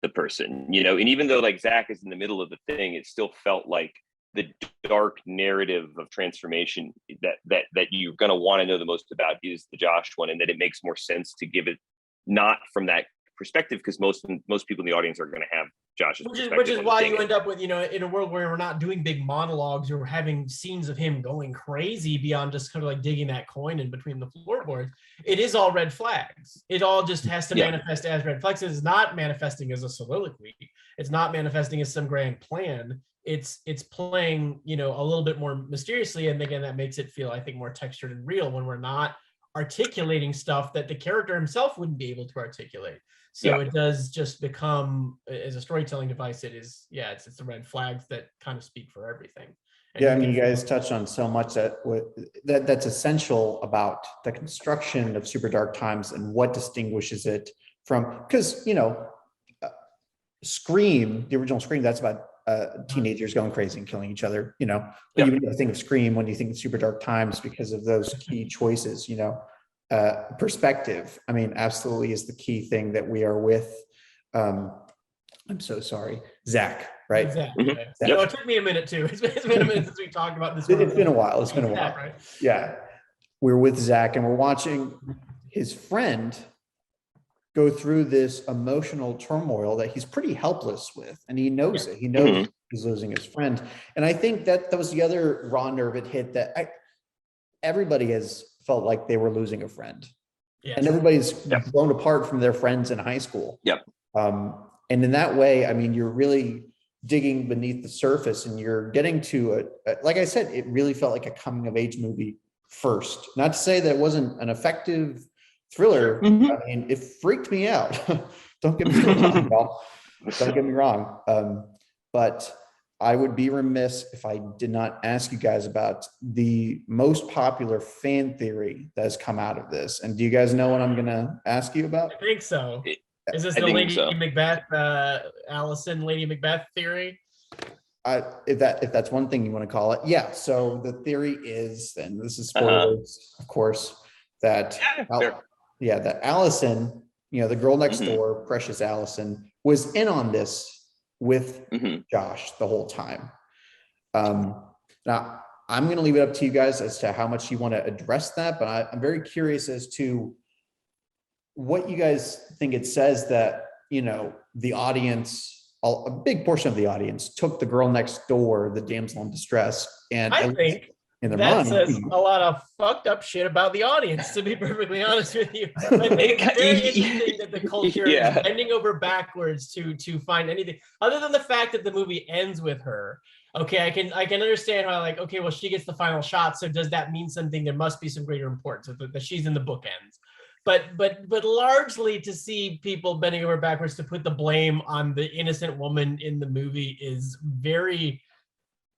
Speaker 2: the person, and even though like Zach is in the middle of the thing, it still felt like the dark narrative of transformation that you're going to want to know the most about is the Josh one, and that it makes more sense to give it not from that perspective, because most people in the audience are going to have Josh's perspective.
Speaker 3: Which is why you end up with, in a world where we're not doing big monologues or having scenes of him going crazy beyond just kind of like digging that coin in between the floorboards. It is all red flags. It all just has to manifest as red flags. It's not manifesting as a soliloquy. It's not manifesting as some grand plan. It's playing, a little bit more mysteriously. And again, that makes it feel, I think, more textured and real when we're not articulating stuff that the character himself wouldn't be able to articulate. So it does just become, as a storytelling device, it's the red flags that kind of speak for everything. And
Speaker 1: you guys touched on so much that's essential about the construction of Super Dark Times and what distinguishes it from, because, Scream, the original Scream, that's about teenagers going crazy and killing each other, but you think of Scream when you think of Super Dark Times because of those key choices, perspective, absolutely is the key thing that we are with. I'm so sorry, Zach, right?
Speaker 3: Exactly.
Speaker 2: Mm-hmm.
Speaker 3: Zach. It took me a minute too. It's been a minute since we talked about this.
Speaker 1: It's been a while. It's been a while.
Speaker 3: Right?
Speaker 1: Yeah. We're with Zach and we're watching his friend go through this emotional turmoil that he's pretty helpless with. And he knows it. He knows he's losing his friend. And I think that was the other raw nerve it hit, that everybody has felt like they were losing a friend. Yes. And everybody's blown apart from their friends in high school.
Speaker 2: Yep.
Speaker 1: And in that way, you're really digging beneath the surface and you're getting to like I said, it really felt like a coming of age movie first. Not to say that it wasn't an effective thriller. It freaked me out. Don't get me wrong, y'all. Don't get me wrong. But I would be remiss if I did not ask you guys about the most popular fan theory that has come out of this. And do you guys know what I'm going to ask you about?
Speaker 3: I think so. Is this the Lady Macbeth, Allison, Lady Macbeth theory?
Speaker 1: If that's one thing you want to call it. Yeah. So the theory is, and this is spoilers, of course, that that Allison, the girl next door, Precious Allison, was in on this with Josh the whole time. Now, I'm going to leave it up to you guys as to how much you want to address that, but I'm very curious as to what you guys think it says that, the audience, a big portion of the audience took the girl next door, the damsel in distress, and
Speaker 3: I think that says a lot of fucked up shit about the audience, to be perfectly honest with you. I think it's very interesting that the culture is bending over backwards to find anything other than the fact that the movie ends with her. Okay, I can understand how, like, okay, well, she gets the final shot, so does that mean something? There must be some greater importance that she's in the bookends. But largely to see people bending over backwards to put the blame on the innocent woman in the movie is very,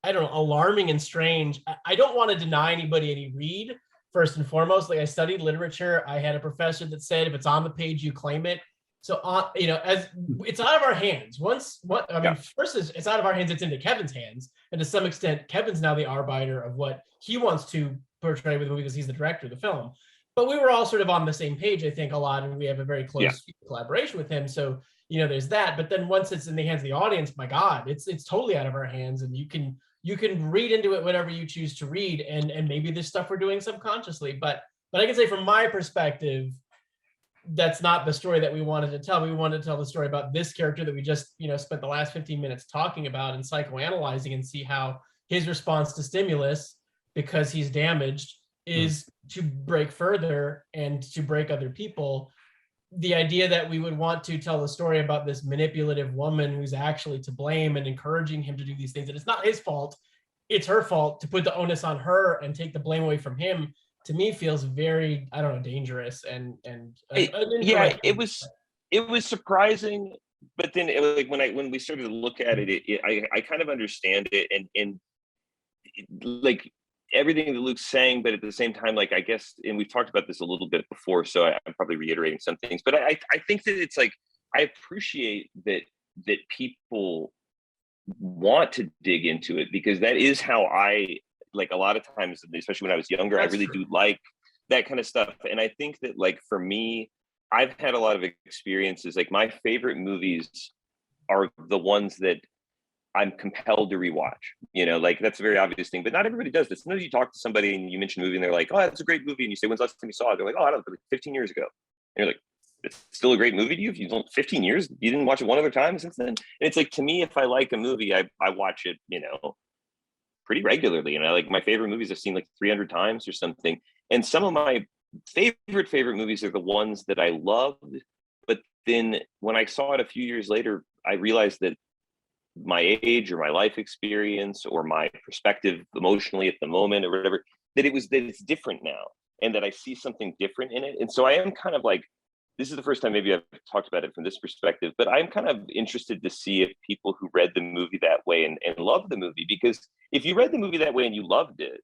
Speaker 3: alarming and strange. I don't want to deny anybody any read, first and foremost. Like, I studied literature. I had a professor that said, if it's on the page, you claim it. So, as it's out of our hands. First is it's out of our hands, it's into Kevin's hands. And to some extent, Kevin's now the arbiter of what he wants to portray with the movie because he's the director of the film. But we were all sort of on the same page, I think, a lot, and we have a very close collaboration with him. So, there's that. But then once it's in the hands of the audience, my God, it's totally out of our hands, and you can read into it whatever you choose to read, and maybe there's stuff we're doing subconsciously. But I can say from my perspective, that's not the story that we wanted to tell. We wanted to tell the story about this character that we just spent the last 15 minutes talking about and psychoanalyzing, and see how his response to stimulus, because he's damaged, is to break further and to break other people. The idea that we would want to tell the story about this manipulative woman who's actually to blame and encouraging him to do these things, and it's not his fault, it's her fault, to put the onus on her and take the blame away from him, to me feels very, dangerous and
Speaker 2: it was surprising. But then when we started to look at it, I kind of understand it, and like everything that Luke's saying, but at the same time, like, I guess, and we've talked about this a little bit before, so I'm probably reiterating some things, but I think that it's like, I appreciate that people want to dig into it, because that is how I, like, a lot of times, especially when I was younger, I really do like that kind of stuff. And I think that, like, for me, I've had a lot of experiences, like, my favorite movies are the ones that I'm compelled to rewatch, like, that's a very obvious thing, but not everybody does this. Sometimes you talk to somebody and you mention a movie and they're like, oh, that's a great movie. And you say, when's the last time you saw it? They're like, oh, I don't know, like 15 years ago. And you're like, it's still a great movie to you. If you don't 15 years, you didn't watch it one other time since then. And it's like, to me, if I like a movie, I watch it, pretty regularly. And I like my favorite movies I've seen like 300 times or something. And some of my favorite movies are the ones that I loved. But then when I saw it a few years later, I realized that my age or my life experience or my perspective emotionally at the moment or whatever, that it's different now, and that I see something different in it. And so I am kind of like, this is the first time maybe I've talked about it from this perspective, but I'm kind of interested to see if people who read the movie that way and loved the movie, because if you read the movie that way and you loved it,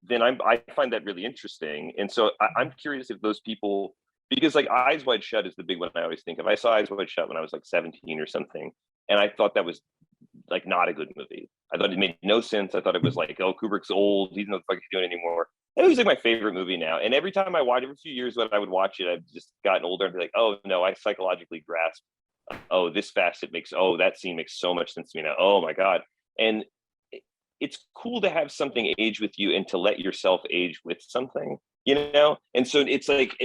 Speaker 2: then I find that really interesting. And so I'm curious if those people, because like Eyes Wide Shut is the big one I always think of. I saw Eyes Wide Shut when I was like 17 or something, and I thought that was like not a good movie. I thought it made no sense. I thought it was like, oh, Kubrick's old, he doesn't know what the fuck he's doing anymore. It was like my favorite movie now. And every time I watch, every few years when I would watch it, I've just gotten older and be like, oh no, I psychologically grasp, oh, this facet makes, oh, that scene makes so much sense to me now. Oh my God. And it's cool to have something age with you and to let yourself age with something, And so it's like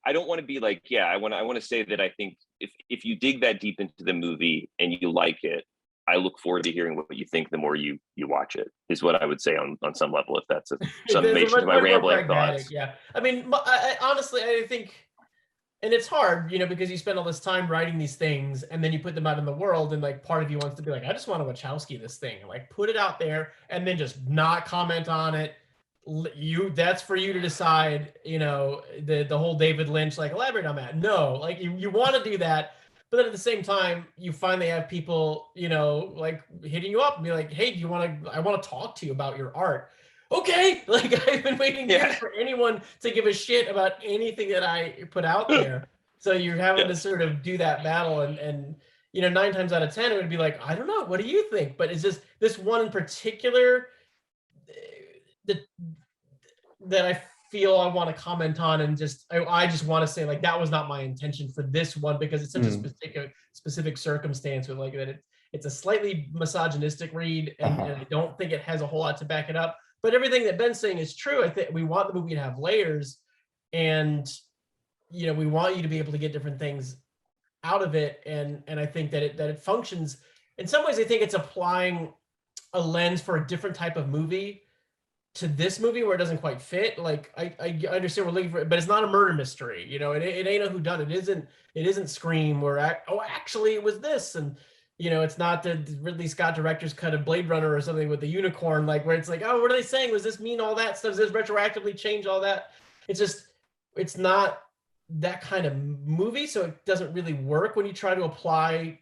Speaker 2: I don't want to be like, yeah, I want to say that I think if you dig that deep into the movie and you like it, I look forward to hearing what you think the more you watch it, is what I would say on some level, if that's a summation to my rambling thoughts.
Speaker 3: Yeah. I mean, honestly, I think, and it's hard, because you spend all this time writing these things and then you put them out in the world, and like part of you wants to be like, I just want to Wachowski this thing and like put it out there and then just not comment on it. That's for you to decide, the whole David Lynch, like, elaborate on that. No, like you want to do that, but then at the same time, you finally have people, like hitting you up and be like, hey, I want to talk to you about your art. Okay. Like, I've been waiting years for anyone to give a shit about anything that I put out there. So you're having to sort of do that battle, and 9 times out of 10, it would be like, I don't know, what do you think? But it's just this one in particular that I feel I want to comment on, and I just want to say, like, that was not my intention for this one, because it's such a specific circumstance with like that. It's a slightly misogynistic read, and I don't think it has a whole lot to back it up. But everything that Ben's saying is true. I think we want the movie to have layers, and we want you to be able to get different things out of it, and I think that it functions in some ways. I think it's applying a lens for a different type of movie to this movie where it doesn't quite fit. Like, I understand we're looking for it, but it's not a murder mystery. It ain't a whodunit. It isn't Scream where actually it was this, and it's not the Ridley Scott director's cut of Blade Runner or something with the unicorn, like, where it's like, oh, what are they saying? Was this mean all that stuff? Does this retroactively change all that? It's not that kind of movie, so it doesn't really work when you try to apply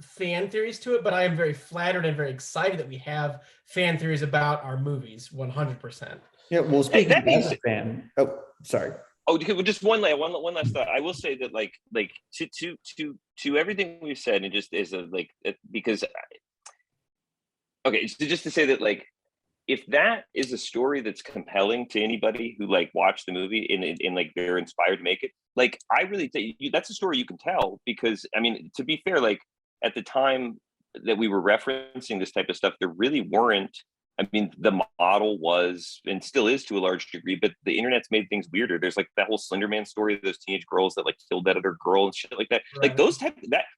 Speaker 3: fan theories to it. But I am very flattered and very excited that we have fan theories about our movies. 100%.
Speaker 1: Yeah, well, speaking as a fan, sorry.
Speaker 2: Oh, just one last thought. I will say that like to everything we've said, and just as a because okay, so just to say that, like, if that is a story that's compelling to anybody who like watched the movie and like they're inspired to make it, like, I really think that's a story you can tell. Because I mean, to be fair, like, at the time that we were referencing this type of stuff, there really weren't. I mean, the model was, and still is to a large degree, but the internet's made things weirder. There's like that whole Slender Man story of those teenage girls that like killed that other girl and shit like that. Right. Like those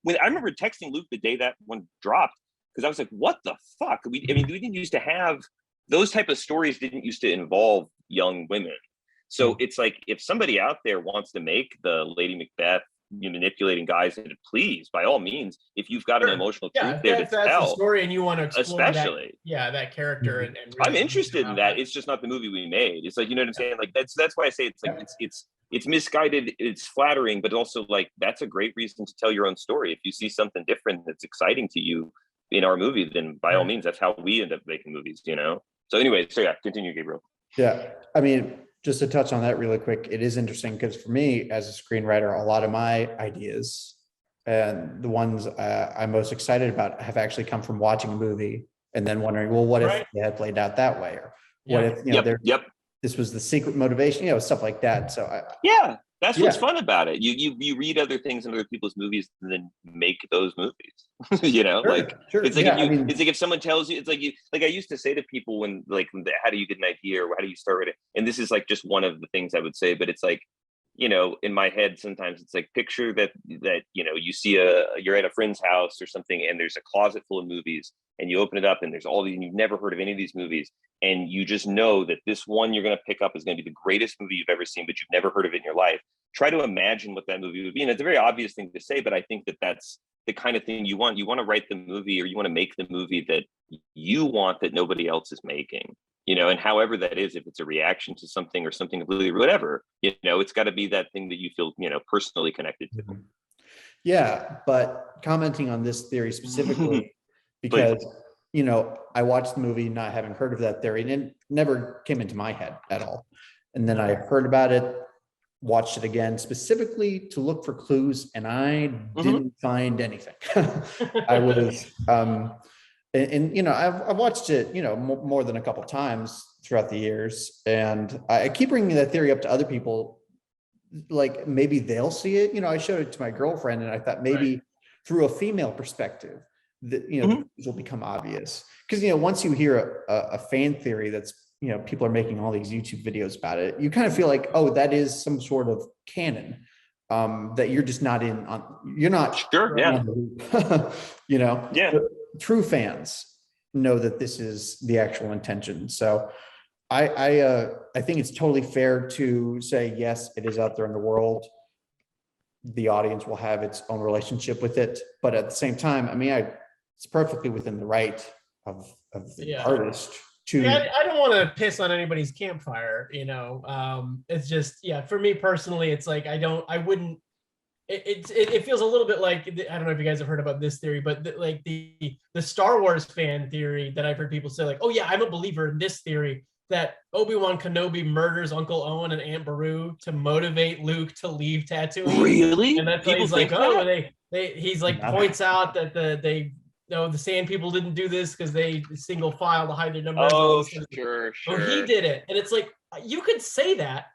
Speaker 2: when I remember texting Luke the day that one dropped, because I was like, what the fuck? We didn't used to have those type of stories, didn't used to involve young women. So it's like, if somebody out there wants to make the Lady Macbeth, manipulating guys, please, by all means, if you've got an emotional truth there to tell,
Speaker 3: the story and you want to explore
Speaker 2: especially
Speaker 3: that character, and really
Speaker 2: I'm interested in that. It's just not the movie we made. It's like, what I'm saying? Like, that's why I say it's like it's misguided, it's flattering, but also like that's a great reason to tell your own story. If you see something different that's exciting to you in our movie, then by all means, that's how we end up making movies, So anyway, continue, Gabriel.
Speaker 1: Yeah, I mean, just to touch on that really quick, it is interesting because for me as a screenwriter, a lot of my ideas and the ones I'm most excited about have actually come from watching a movie and then wondering, well, what if it had played out that way? Or what if, this was the secret motivation, stuff like that. So
Speaker 2: that's what's fun about it. You read other things in other people's movies and then make those movies. Sure. It's like it's like if someone tells you, it's like I used to say to people when like, how do you get an idea or how do you start it? And this is like just one of the things I would say, but it's like, you know, in my head, sometimes it's like picture that you know, you see you're at a friend's house or something, and there's a closet full of movies, and you open it up, and there's all these, and you've never heard of any of these movies, and you just know that this one you're going to pick up is going to be the greatest movie you've ever seen, but you've never heard of it in your life. Try to imagine what that movie would be, and it's a very obvious thing to say, but I think that that's the kind of thing you want. You want to write the movie, or you want to make the movie that you want that nobody else is making. You know, and however that is, if it's a reaction to something or something completely, whatever, you know, it's got to be that thing that you feel, you know, personally connected to.
Speaker 1: Yeah, but commenting on this theory specifically, because, you know, I watched the movie not having heard of that theory, and it never came into my head at all. And then I heard about it, watched it again specifically to look for clues, and I didn't find anything. I was, and you know, I've watched it, you know, more than a couple of times throughout the years, and I keep bringing that theory up to other people, like maybe they'll see it. You know, I showed it to my girlfriend, and I thought maybe through a female perspective, that, you know, the clues will become obvious. Because, you know, once you hear a fan theory that's, you know, people are making all these YouTube videos about it, you kind of feel like, oh, that is some sort of canon that you're just not in on. You're not
Speaker 2: sure, yeah.
Speaker 1: You know,
Speaker 2: yeah.
Speaker 1: True fans know that this is the actual intention. So I think it's totally fair to say, yes, it is out there in the world. The audience will have its own relationship with it. But at the same time, I mean, it's perfectly within the right of the artist to.
Speaker 3: Yeah, I don't want to piss on anybody's campfire, you know. It's just, yeah, for me personally, it's like, I wouldn't. It feels a little bit like, I don't know if you guys have heard about this theory, but like the Star Wars fan theory that I've heard people say, like, oh yeah, I'm a believer in this theory that Obi-Wan Kenobi murders Uncle Owen and Aunt Beru to motivate Luke to leave Tatooine.
Speaker 2: Really?
Speaker 3: And that's why he's like, oh, he's like points out that the Sand People didn't do this because they single file to hide their numbers.
Speaker 2: Oh, sure.
Speaker 3: Oh, he did it, and it's like, you could say that,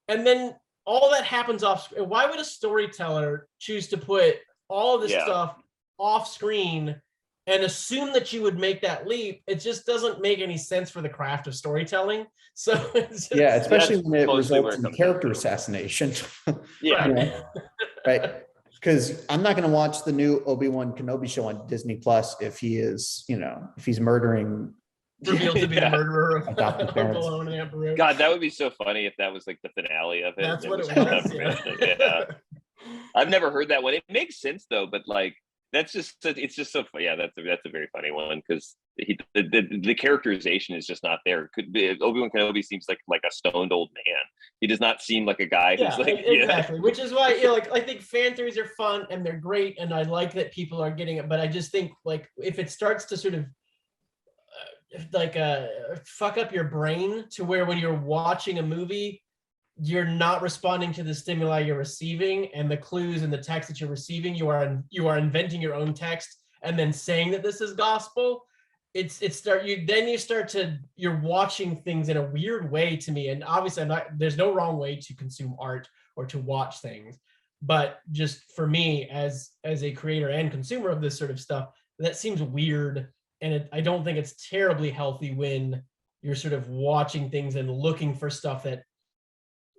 Speaker 3: and then all that happens off screen. Why would a storyteller choose to put all of this stuff off screen and assume that you would make that leap? It just doesn't make any sense for the craft of storytelling. So
Speaker 1: especially when it results in character assassination.
Speaker 2: Yeah.
Speaker 1: You know? Right. Because I'm not going to watch the new Obi-Wan Kenobi show on Disney Plus if he is, you know, if he's murdering.
Speaker 3: Revealed to be the murderer of
Speaker 1: parents.
Speaker 3: Uncle Owen and Aunt Beru.
Speaker 2: God, that would be so funny if that was like the finale of it.
Speaker 3: That's what it was.
Speaker 2: Yeah. I've never heard that one. It makes sense though, but like it's just so funny. Yeah, that's a very funny one, because the characterization is just not there. Could be Obi-Wan Kenobi seems like a stoned old man. He does not seem like a guy who's like
Speaker 3: exactly. Which is why, you know, like I think fan theories are fun and they're great, and I like that people are getting it. But I just think, like, if it starts to sort of fuck up your brain to where when you're watching a movie, you're not responding to the stimuli you're receiving and the clues and the text that you're receiving. You are inventing your own text and then saying that this is gospel. You're watching things in a weird way to me. And obviously there's no wrong way to consume art or to watch things, but just for me as a creator and consumer of this sort of stuff, that seems weird. And I don't think it's terribly healthy when you're sort of watching things and looking for stuff that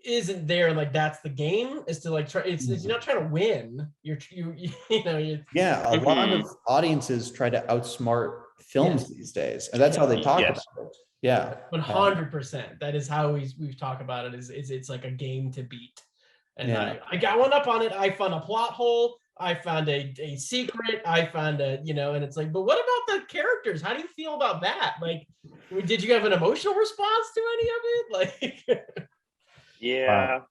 Speaker 3: isn't there. And like, that's the game, is to like try. It's you're not trying to win.
Speaker 1: A lot of audiences try to outsmart films these days, and that's how they talk about it. Yeah,
Speaker 3: 100%. That is how we've talked about it. Is it's like a game to beat. And I got one up on it. I found a plot hole. I found a secret. I found and it's like, but what about the characters? How do you feel about that? Like, did you have an emotional response to any of it? Like,
Speaker 2: yeah.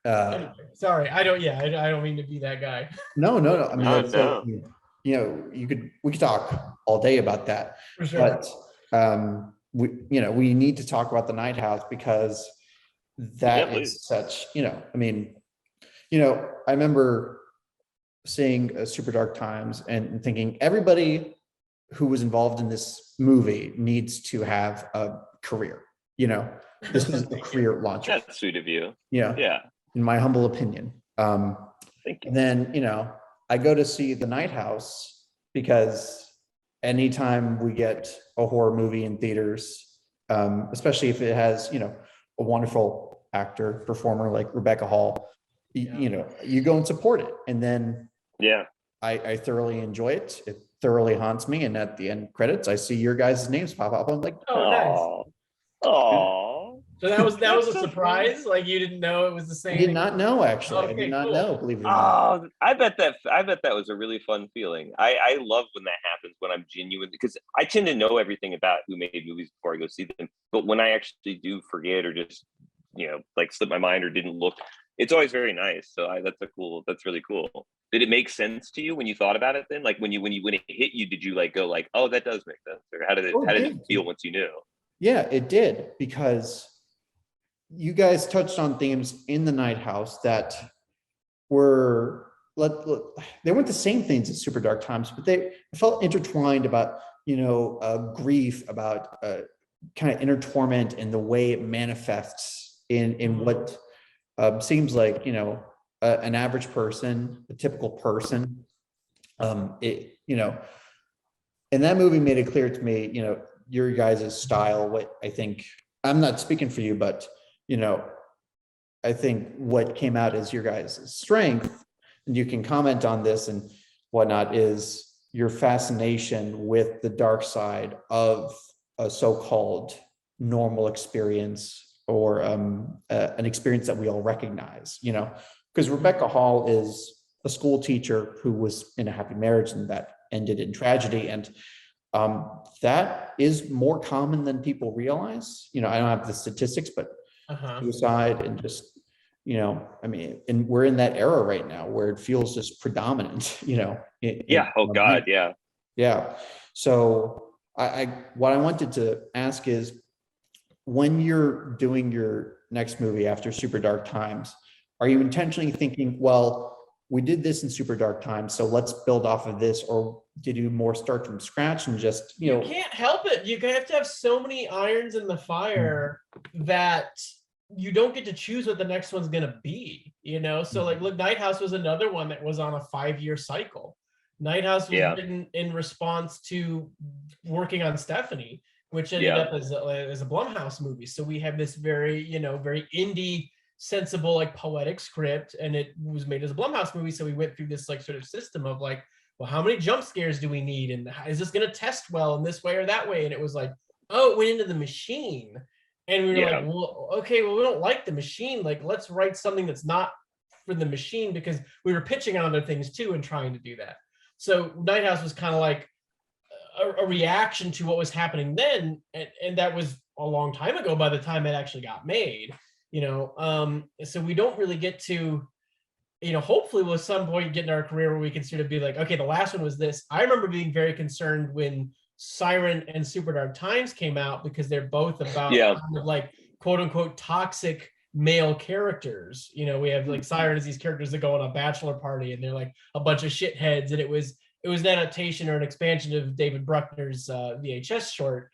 Speaker 3: Anyway, sorry, I don't mean to be that guy.
Speaker 1: No. I mean, we could talk all day about that.
Speaker 3: For sure.
Speaker 1: But we need to talk about the Night House, because that is such, I remember seeing Super Dark Times and thinking everybody who was involved in this movie needs to have a career. This is a career launcher.
Speaker 2: That's sweet of you.
Speaker 1: Yeah. In my humble opinion.
Speaker 2: Thank you.
Speaker 1: Then, I go to see the Night House because anytime we get a horror movie in theaters, especially if it has, a wonderful actor, performer like Rebecca Hall, you know, you go and support it. And then I thoroughly enjoy it. It thoroughly haunts me. And at the end credits, I see your guys' names pop up. I'm like,
Speaker 3: oh, nice.
Speaker 2: Oh,
Speaker 3: So that was a surprise. Like you didn't know it was the same.
Speaker 1: I did not know, actually. I
Speaker 3: Okay,
Speaker 1: did not
Speaker 3: cool.
Speaker 1: know, believe it or not.
Speaker 2: Oh, I bet that was a really fun feeling. I love when that happens, when I'm genuine, because I tend to know everything about who made movies before I go see them. But when I actually do forget or just, you know, like slip my mind or didn't look, it's always very nice. So that's really cool. Did it make sense to you when you thought about it then? Like when it hit you, did you like go like, oh, that does make sense? Or how did it feel once you knew?
Speaker 1: Yeah, it did, because you guys touched on themes in the Night House that were, they weren't the same things as Super Dark Times, but they felt intertwined about, you know, grief, about kind of inner torment and the way it manifests in what seems like, you know, an average person, a typical person. You know, and that movie made it clear to me, you know, your guys' style, what I think, I'm not speaking for you, but, you know, I think what came out as your guys' strength, and you can comment on this and whatnot, is your fascination with the dark side of a so-called normal experience, or an experience that we all recognize, you know, because Rebecca Hall is a school teacher who was in a happy marriage and that ended in tragedy. And that is more common than people realize. You know, I don't have the statistics, but suicide and just, you know, I mean, and we're in that era right now where it feels just predominant, you know. Yeah. So what I wanted to ask is, when you're doing your next movie after Super Dark Times, are you intentionally thinking, well, we did this in Super Dark Times, so let's build off of this? Or did you more start from scratch and just, you know?
Speaker 3: Can't help it. You have to have so many irons in the fire that you don't get to choose what the next one's going to be, you know? So like, look, Night House was another one that was on a 5-year cycle. Night House was written in response to working on Stephanie, which ended up as a Blumhouse movie. So we have this very, you know, very indie, sensible, like poetic script, and it was made as a Blumhouse movie. So we went through this like sort of system of like, well, how many jump scares do we need? And is this going to test well in this way or that way? And it was like, oh, it went into the machine. And we were like, well, okay, well, we don't like the machine. Like, let's write something that's not for the machine, because we were pitching on other things too and trying to do that. So Night House was kind of like a reaction to what was happening then. And that was a long time ago by the time it actually got made, you know? So we don't really get to, you know, hopefully we'll at some point get in our career where we can sort of be like, okay, the last one was this. I remember being very concerned when Siren and Super Dark Times came out, because they're both about kind of like quote unquote toxic male characters. You know, we have like Siren as these characters that go on a bachelor party and they're like a bunch of shitheads. And it was an adaptation or an expansion of David Bruckner's VHS short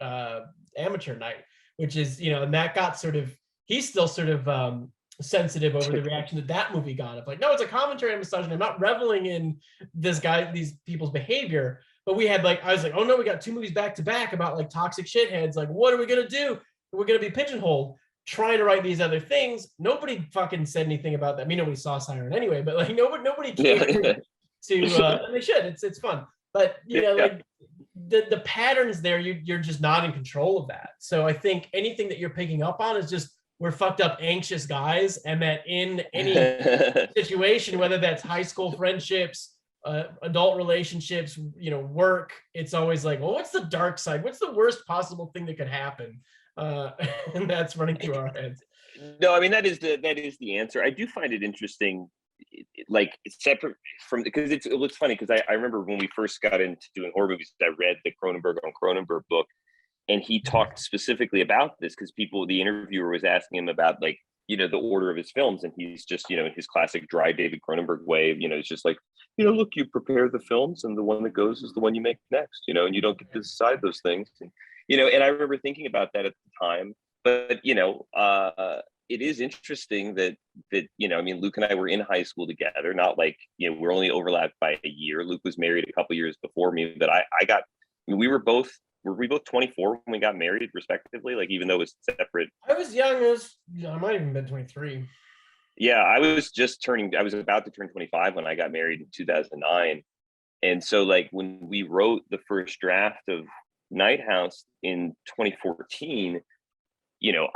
Speaker 3: Amateur Night, which is, you know, and that got sort of, he's still sort of sensitive over the reaction that movie got, of like, no, it's a commentary on misogyny. I'm not reveling in these people's behavior. But we had like, I was like, oh no, we got 2 movies back to back about like toxic shitheads. Like, what are we gonna do? We're gonna be pigeonholed trying to write these other things. Nobody fucking said anything about that. I mean, nobody saw Siren anyway, but like nobody cared to. And they should. It's fun. But you know, like the patterns there, you're just not in control of that. So I think anything that you're picking up on is just, we're fucked up anxious guys, and that in any situation, whether that's high school friendships, adult relationships, you know, work, it's always like, well, what's the dark side? What's the worst possible thing that could happen? And that's running through our heads.
Speaker 2: No, I mean, that is the answer. I do find it interesting, like separate from, because it looks funny, because I remember when we first got into doing horror movies, I read the Cronenberg on Cronenberg book, and he talked specifically about this because the interviewer was asking him about, like, you know, the order of his films, and he's just, you know, in his classic dry David Cronenberg way, you know, it's just like, you know, look, you prepare the films and the one that goes is the one you make next, you know, and you don't get to decide those things. And, you know, and I remember thinking about that at the time, but, you know, it is interesting that, you know, I mean, Luke and I were in high school together, not like, you know, we're only overlapped by a year. Luke was married a couple years before me, but we were both were we both 24 when we got married respectively? Like, even though it was separate.
Speaker 3: I was young. I might have even been 23.
Speaker 2: Yeah, I was about to turn 25 when I got married in 2009. And so like when we wrote the first draft of Night House in 2014,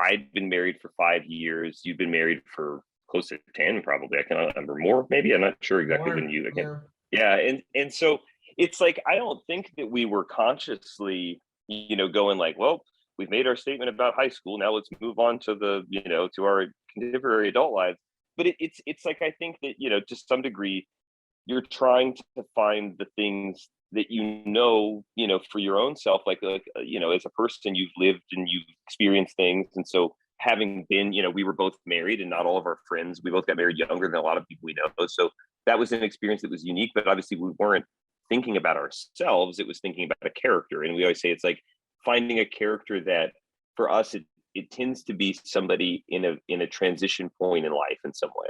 Speaker 2: I'd been married for 5 years. You've been married for close to 10, probably. I cannot remember, more, maybe. I'm not sure exactly when you again. Yeah. And so it's like, I don't think that we were consciously, going like, well, we've made our statement about high school. Now let's move on to to our contemporary adult lives. But it's like, I think that, to some degree, you're trying to find the things that for your own self, as a person, you've lived and you've experienced things. And so having been, we were both married, and not all of our friends, we both got married younger than a lot of people we know. So that was an experience that was unique, but obviously we weren't thinking about ourselves. It was thinking about a character. And we always say it's like finding a character that, for us, it tends to be somebody in a transition point in life in some way.